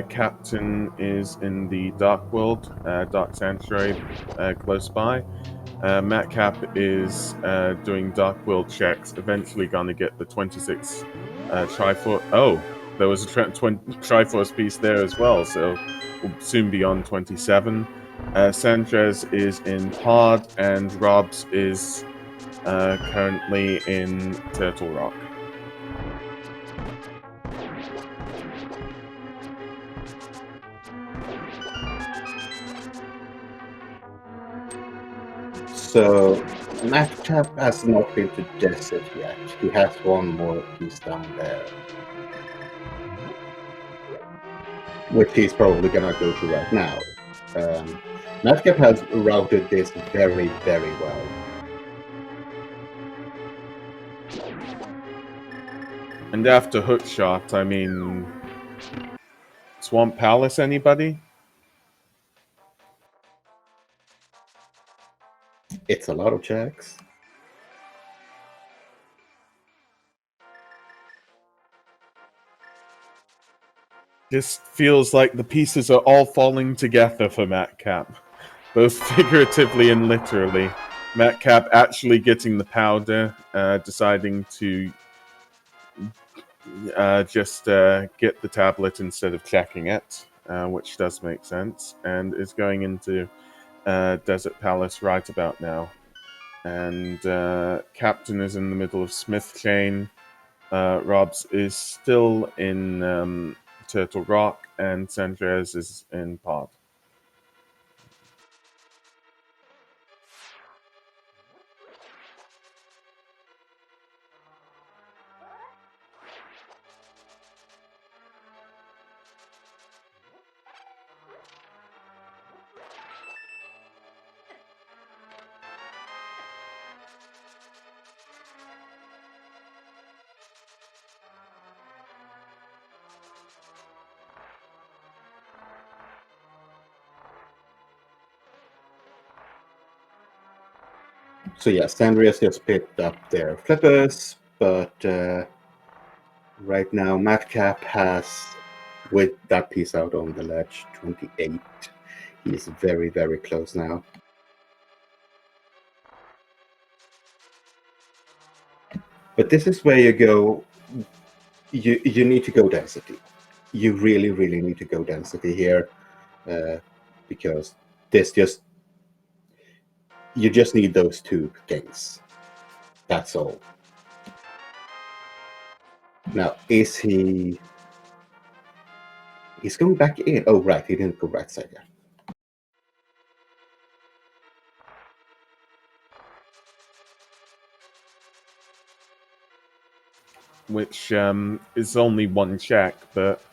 Captain is in the Dark World, Dark Sanctuary, close by. Metcalf is doing Dark World checks, eventually going to get the 26 Triforce. Oh, there was a Triforce piece there as well, so we'll soon be on 27. Sanchez is in Pod, and Robs is currently in Turtle Rock. So Madcap has not been to Desert yet. He has one more piece down there, which he's probably gonna go to right now. Madcap has routed this very, very well. And after Hookshot, I mean, Swamp Palace, anybody? It's a lot of checks. Just feels like the pieces are all falling together for Madcap, both figuratively and literally. Madcap actually getting the powder, deciding to just get the tablet instead of checking it, which does make sense, and is going into Desert Palace right about now. And Captain is in the middle of Smith Chain. Robs is still in Turtle Rock, and Sandres is in Pod. So yes, Sandrias just picked up their flippers, but right now Madcap has, with that piece out on the ledge, 28. He's very, very close now. But this is where you go. You need to go density. You really, really need to go density here, because this just you just need those two things. That's all. Now, is he? He's going back in. Oh, right. He didn't go right side yet. Which is only one check, but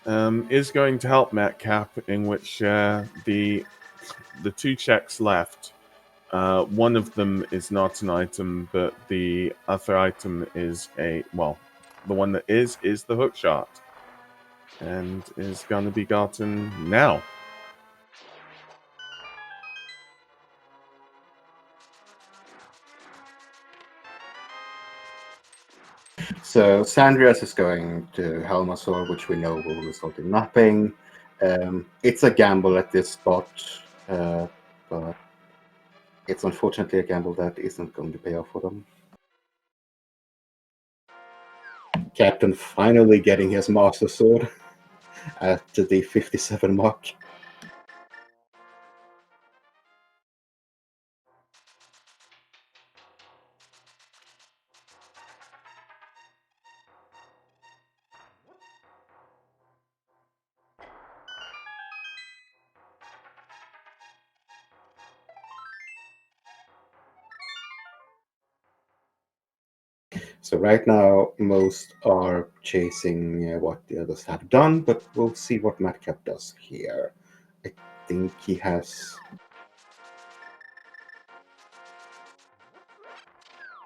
is going to help Madcap, in which the two checks left. One of them is not an item, but the other item is the one that is the hookshot, and is going to be gotten now. So Sandrias is going to Helmasaur, which we know will result in nothing. It's a gamble at this spot, but it's unfortunately a gamble that isn't going to pay off for them. Captain finally getting his Master Sword at the 57 mark. So right now, most are chasing what the others have done, but we'll see what Madcap does here. I think he has...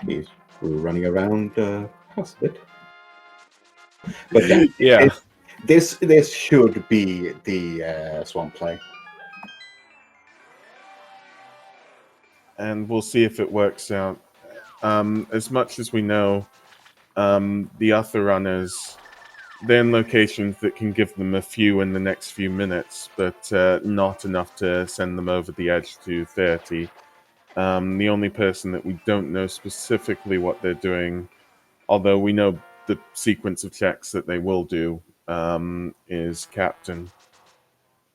He's running around house a bit. But yeah, Yeah. this should be the swamp play. And we'll see if it works out. As much as we know, the other runners, they're in locations that can give them a few in the next few minutes, but not enough to send them over the edge to 30. The only person that we don't know specifically what they're doing, although we know the sequence of checks that they will do, is Captain,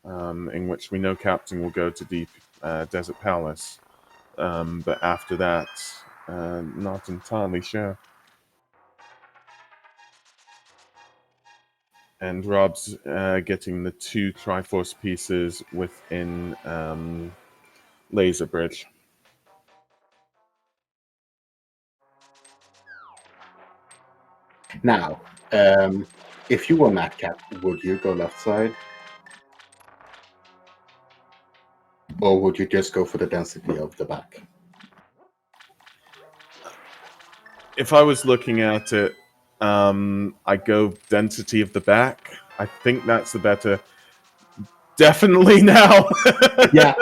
in which we know Captain will go to Deep Desert Palace. But after that, not entirely sure. And Rob's getting the two Triforce pieces within Laser Bridge. Now, if you were Madcap, would you go left side? Or would you just go for the density of the back? If I was looking at it, I go density of the back. I think that's the better. Definitely now. Yeah.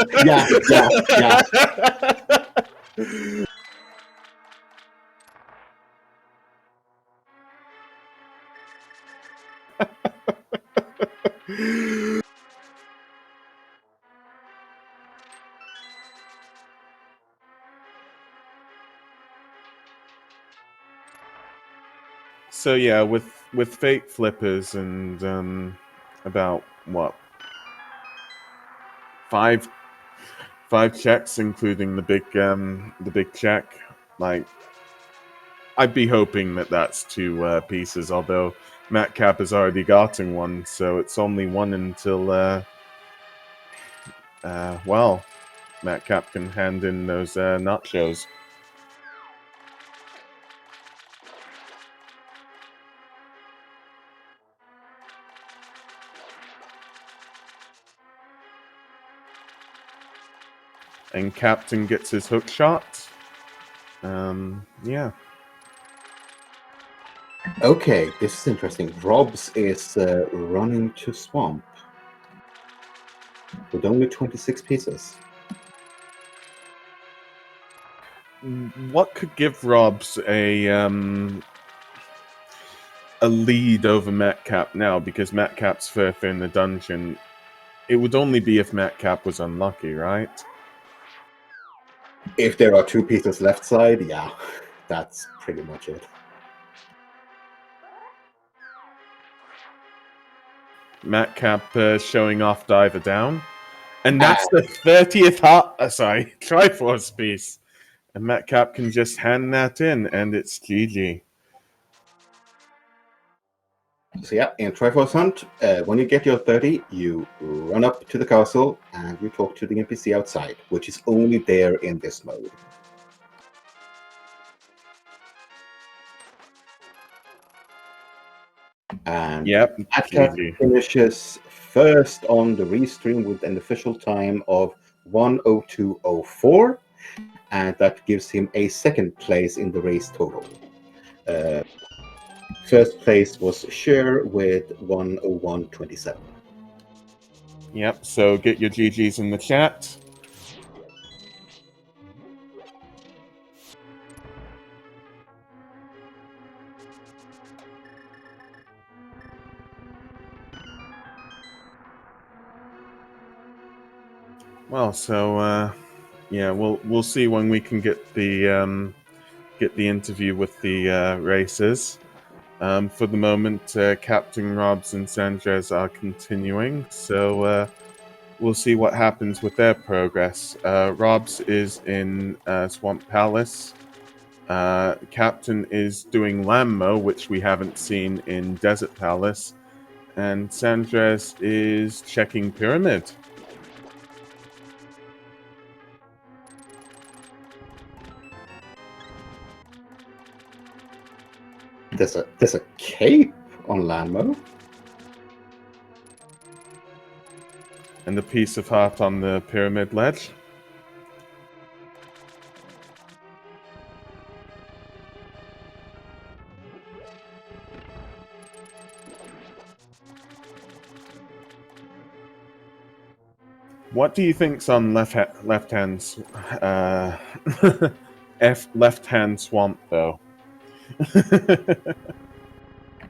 So yeah, with fake flippers and about what five checks, including the big check. Like, I'd be hoping that that's two pieces. Although Matt Cap has already gotten one, so it's only one until well, Matt Cap can hand in those nachos. And Captain gets his hook shot. Yeah. Okay, this is interesting. Robs is running to swamp with only 26 pieces. What could give Robs a lead over Matcap now? Because Matcap's further in the dungeon. It would only be if Matcap was unlucky, right? If there are 2 pieces left side, yeah, that's pretty much it. Matcap showing off Diver down. And that's the 30th Triforce piece. And Matcap can just hand that in, and it's GG. So yeah, in Triforce Hunt, when you get your 30, you run up to the castle and you talk to the NPC outside, which is only there in this mode. And Yep, Madcap GG. finishes first on the restream with an official time of 1:02:04, and that gives him a second place in the race total. First place was Cher with 1:01:27. Yep, so get your GGs in the chat. Well, so yeah, we'll see when we can get the interview with the racers. For the moment, Captain Robs and Sanchez are continuing, so we'll see what happens with their progress. Robs is in Swamp Palace. Captain is doing Lammo, which we haven't seen in Desert Palace. And Sanchez is checking Pyramid. There's a cape on Landmo. And the piece of heart on the pyramid ledge. What do you think's on left hand's left hand swamp though?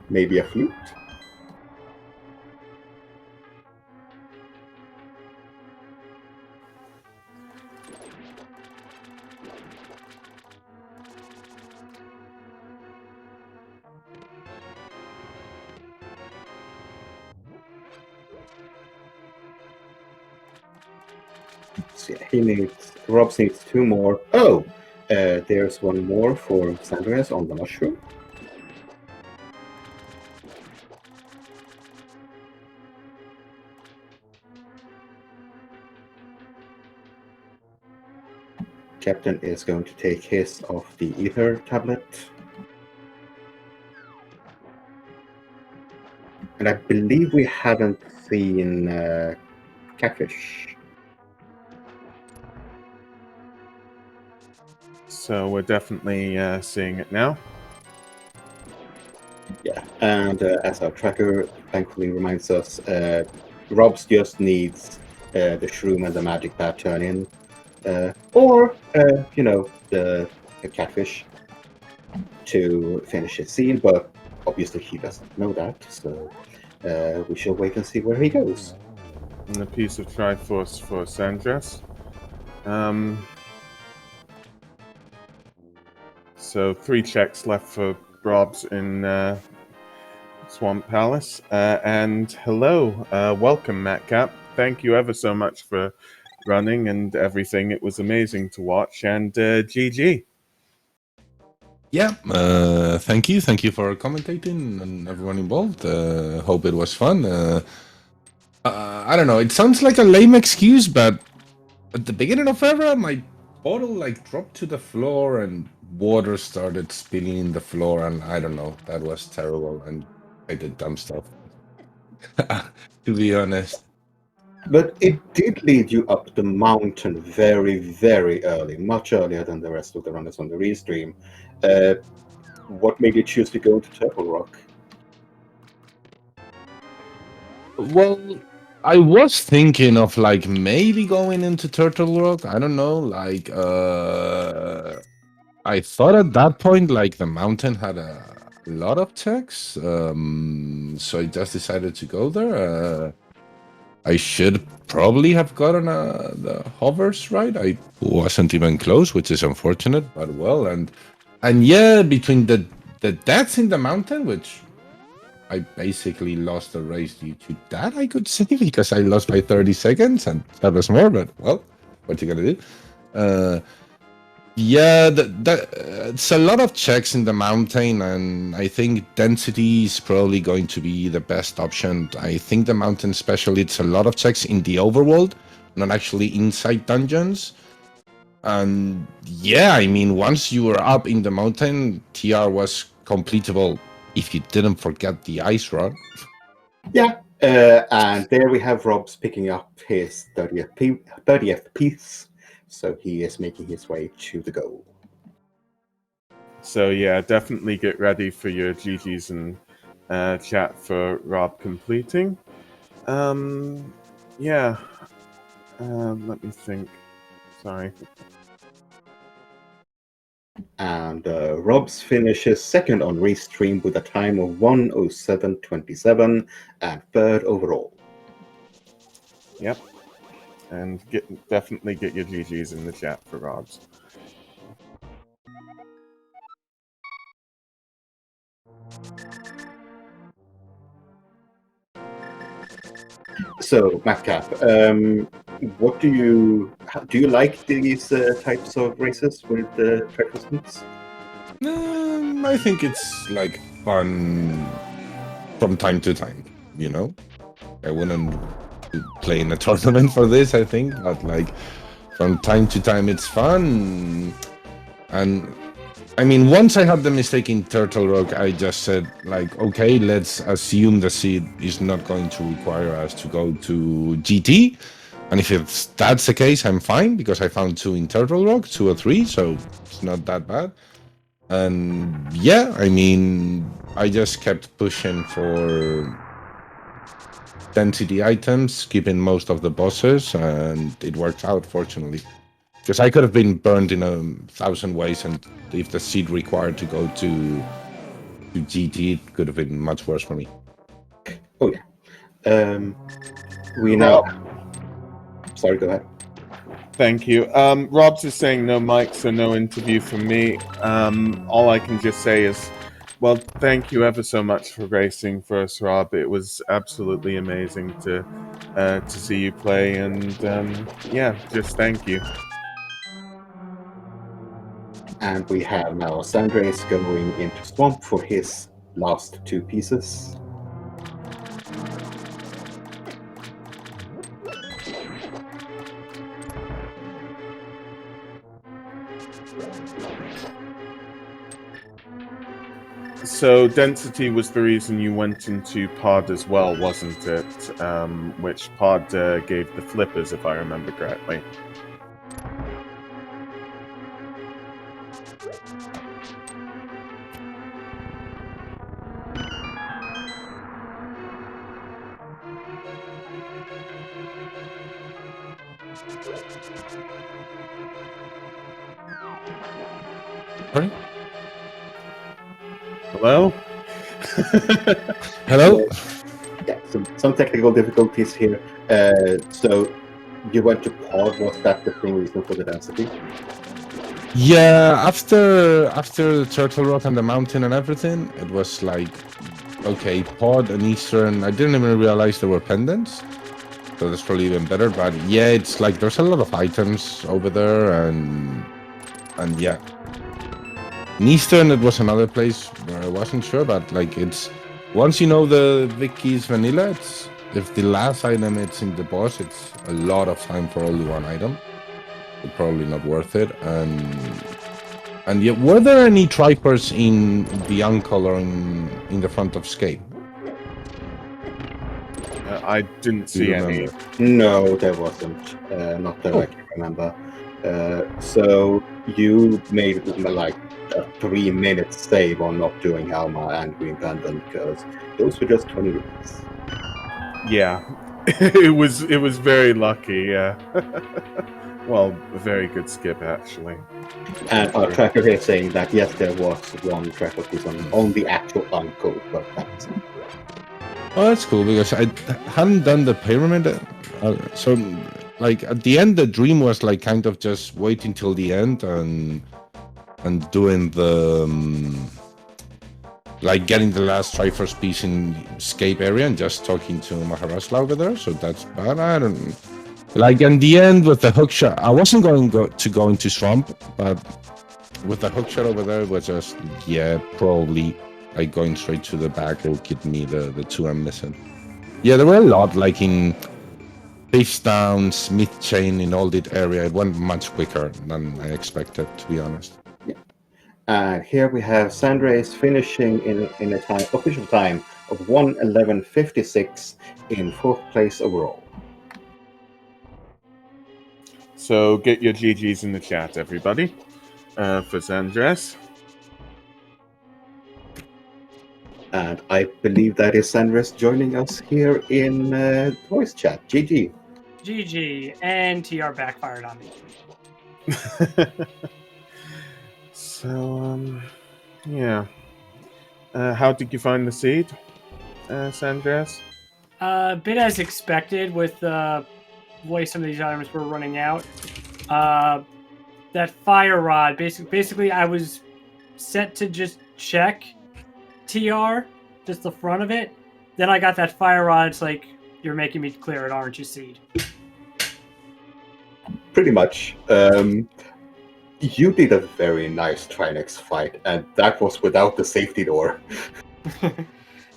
Maybe a flute? So yeah, Robs needs 2 more. Oh, there's one more for Sandres on the mushroom. Captain is going to take his off the ether tablet. And I believe we haven't seen Catfish. So we're definitely seeing it now. Yeah, and as our tracker thankfully reminds us, Robs just needs the shroom and the magic pad turn in, or the catfish to finish his scene. But obviously he doesn't know that, so we shall wait and see where he goes. And a piece of Triforce for Sandras. So 3 checks left for Robs in Swamp Palace. And hello, welcome, Matcap. Thank you ever so much for running and everything. It was amazing to watch. And GG. Yeah, thank you. Thank you for commentating and everyone involved. Hope it was fun. I don't know, it sounds like a lame excuse, but at the beginning of Era, my bottle dropped to the floor and water started spilling in the floor, and I don't know, that was terrible, and I did dumb stuff. To be honest. But it did lead you up the mountain very, very early, much earlier than the rest of the runners on the restream. What made you choose to go to Turtle Rock? Well, I was thinking of maybe going into Turtle Rock. I don't know, I thought at that point the mountain had a lot of checks, so I just decided to go there. I should probably have gotten the hovers right. I wasn't even close, which is unfortunate, but well, and yeah, between the deaths in the mountain, which I basically lost the race due to that, I could say, because I lost by 30 seconds, and that was more, but well, what you gonna do? Yeah, it's a lot of checks in the mountain, and I think density is probably going to be the best option. I think the mountain especially, it's a lot of checks in the overworld, not actually inside dungeons. And yeah, I mean, once you were up in the mountain, TR was completable if you didn't forget the ice rod. Yeah, and there we have Rob's picking up his 30th piece, so he is making his way to the goal. So yeah, definitely get ready for your GGs and chat for Rob completing. Yeah. Let me think. Sorry. And Rob's finishes second on restream with a time of 1:07:27 and third overall. Yep. And definitely get your GGs in the chat for Rob's. So, Matcap, what do you like these types of races with Triforce? I think it's fun from time to time, you know? I wouldn't play in a tournament for this, I think, but from time to time it's fun. And I mean, once I had the mistake in Turtle Rock, I just said okay, let's assume the seed is not going to require us to go to GT. And if that's the case, I'm fine, because I found 2 in Turtle Rock, 2 or 3, so it's not that bad. And yeah, I mean, I just kept pushing for density items, keeping most of the bosses, and it worked out, fortunately. Because I could have been burned in 1,000 ways, and if the seed required to go to GT, it could have been much worse for me. Oh yeah. We now. Sorry, go ahead. Thank you. Rob's is saying no mic, so no interview from me. All I can just say is, well, thank you ever so much for racing for us, Rob. It was absolutely amazing to see you play, and yeah, just thank you. And we have now Sandres going into Swamp for his last 2 pieces. So density was the reason you went into pod as well, wasn't it? Which pod gave the flippers, if I remember correctly. Sorry? Hello? Hello? Yeah, some technical difficulties here. So you went to pod. Was that the main reason for the density? Yeah, after the Turtle Rock and the mountain and everything, it was like, okay, pod and Eastern. I didn't even realize there were pendants, so that's probably even better. But yeah, it's like there's a lot of items over there, and yeah. In Eastern, it was another place where I wasn't sure, but like it's once you know the Vicky's vanilla, it's if the last item it's in the boss, it's a lot of time for only one item. So probably not worth it. And yeah, were there any Triforce in the Uncle or in the front of Scape? I didn't Do you see any. remember? No, there wasn't. Not that I can remember. So you made like a 3-minute save on not doing Halma and Green Pendant because those were just 20 rupees. Yeah, it was very lucky. Yeah. Well, a very good skip actually. And our tracker here saying that yes, there was one tracker piece on the actual uncle, but that's it. Oh, that's cool because I hadn't done the pyramid. So, like at the end, the dream was like kind of just waiting till the end and doing the like getting the last Triforce piece in escape area and just talking to Maharashla over there. So that's bad. I don't like in the end with the hook shot. I wasn't going to go into swamp, but with the hook shot over there, it was just probably like going straight to the back. It will give me the 2 I'm missing. Yeah, there were a lot like in Facedown, Smith Chain, in all that area. It went much quicker than I expected, to be honest. And here we have Sandrace finishing in a time official time of 1:11:56 in 4th place overall. So get your GGs in the chat, everybody, for Sandres. And I believe that is Sandrace joining us here in voice chat. GG. GG, and TR backfired on me. So, yeah. How did you find the seed, Sandres? A bit as expected with the way some of these items were running out. That fire rod, basically, I was set to just check TR, just the front of it. Then I got that fire rod. It's like, you're making me clear it, aren't you, seed? Pretty much. You did a very nice Trinex fight, and that was without the safety door.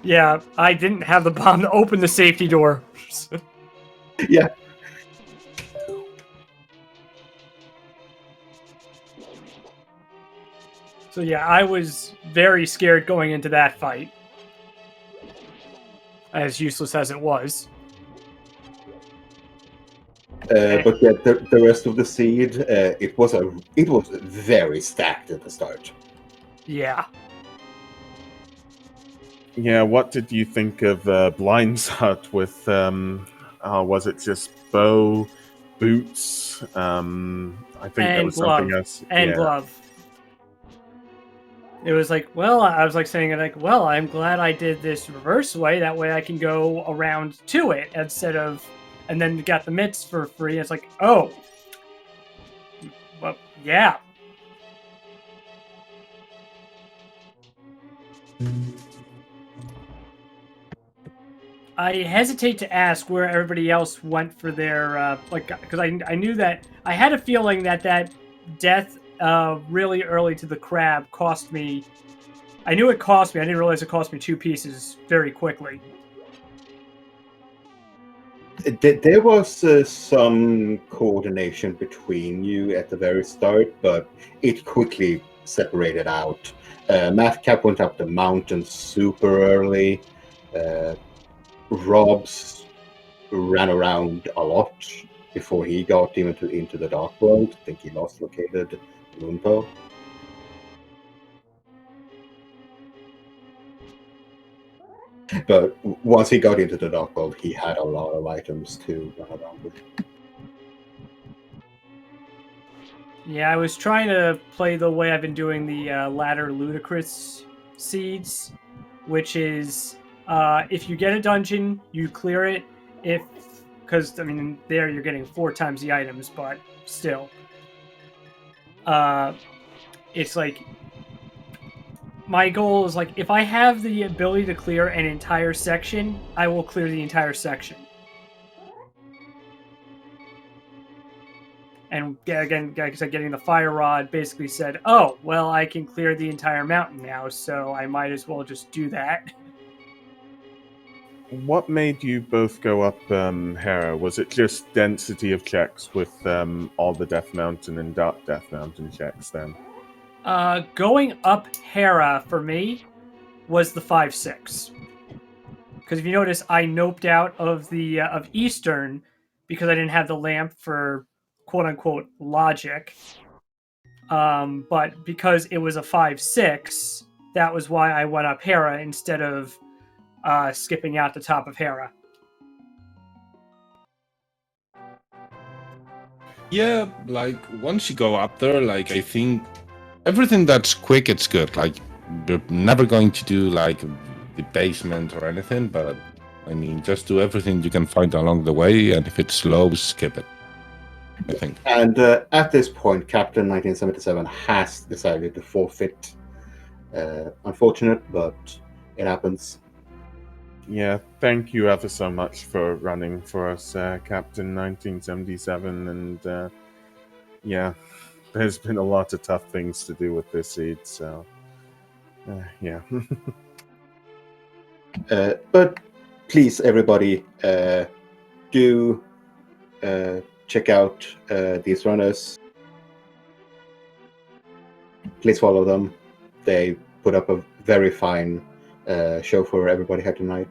Yeah, I didn't have the bomb to open the safety door. Yeah. So yeah, I was very scared going into that fight. As useless as it was. But yeah, the rest of the seed, it was very stacked at the start. Yeah. Yeah, what did you think of Blindside with, was it just bow, boots? I think there was something else. And glove. It was like, well, I was like saying, like, well, I'm glad I did this reverse way. That way I can go around to it instead of, and then got the mitts for free. It's like, oh, well, yeah. I hesitate to ask where everybody else went for their, because I knew that, I had a feeling that death really early to the crab cost me, I knew it cost me, I didn't realize it cost me 2 pieces very quickly. There was some coordination between you at the very start, but it quickly separated out. Madcap went up the mountain super early. Robs ran around a lot before he got even into the dark world. I think he lost located Moonpo. But once he got into the dark world, he had a lot of items to run around with. Yeah, I was trying to play the way I've been doing the ladder ludicrous seeds, which is if you get a dungeon, you clear it. Because I mean, there you're getting 4 times the items, but still, it's like my goal is like if I have the ability to clear an entire section, I will clear the entire section. And again, like I said, getting the fire rod basically said, "Oh, well, I can clear the entire mountain now, so I might as well just do that." What made you both go up Hera? Was it just density of checks with all the Death Mountain and Dark Death Mountain checks then? Going up Hera for me was the 5-6. Because if you notice, I noped out of the of Eastern because I didn't have the lamp for quote unquote logic. But because it was a 5-6, that was why I went up Hera instead of skipping out the top of Hera. Yeah, like once you go up there, like I think everything that's quick, it's good. Like you're never going to do like the basement or anything, but I mean, just do everything you can find along the way, and if it's slow, skip it. I think. And at this point, Captain 1977 has decided to forfeit. Unfortunate, but it happens. Yeah, thank you ever so much for running for us, Captain 1977. And yeah, there's been a lot of tough things to do with this seed, so yeah. But please, everybody, do check out these runners. Please follow them. They put up a very fine show for everybody here tonight.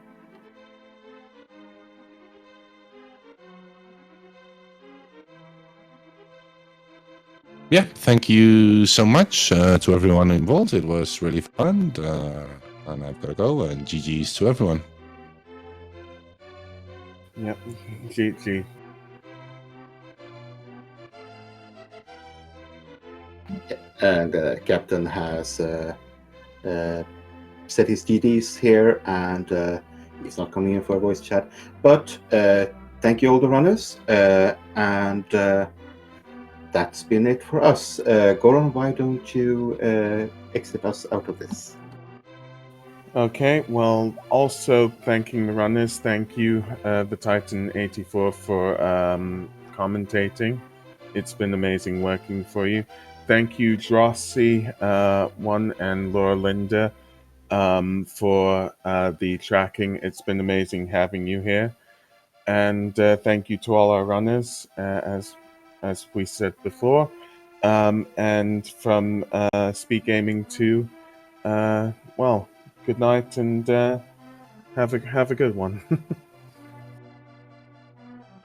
Yeah, thank you so much to everyone involved. It was really fun, and I've got to go. And GG's to everyone. Yep, GG. And Captain has set his GDs here, and he's not coming in for a voice chat. But thank you, all the runners, and that's been it for us. Goran, why don't you exit us out of this? Okay, well, also thanking the runners. Thank you, the Titan 84, for commentating. It's been amazing working for you. Thank you, Drossi, One, and Laura Linda, for the tracking. It's been amazing having you here. And thank you to all our runners, as we said before. And from Speed Gaming 2, well, good night and have a good one.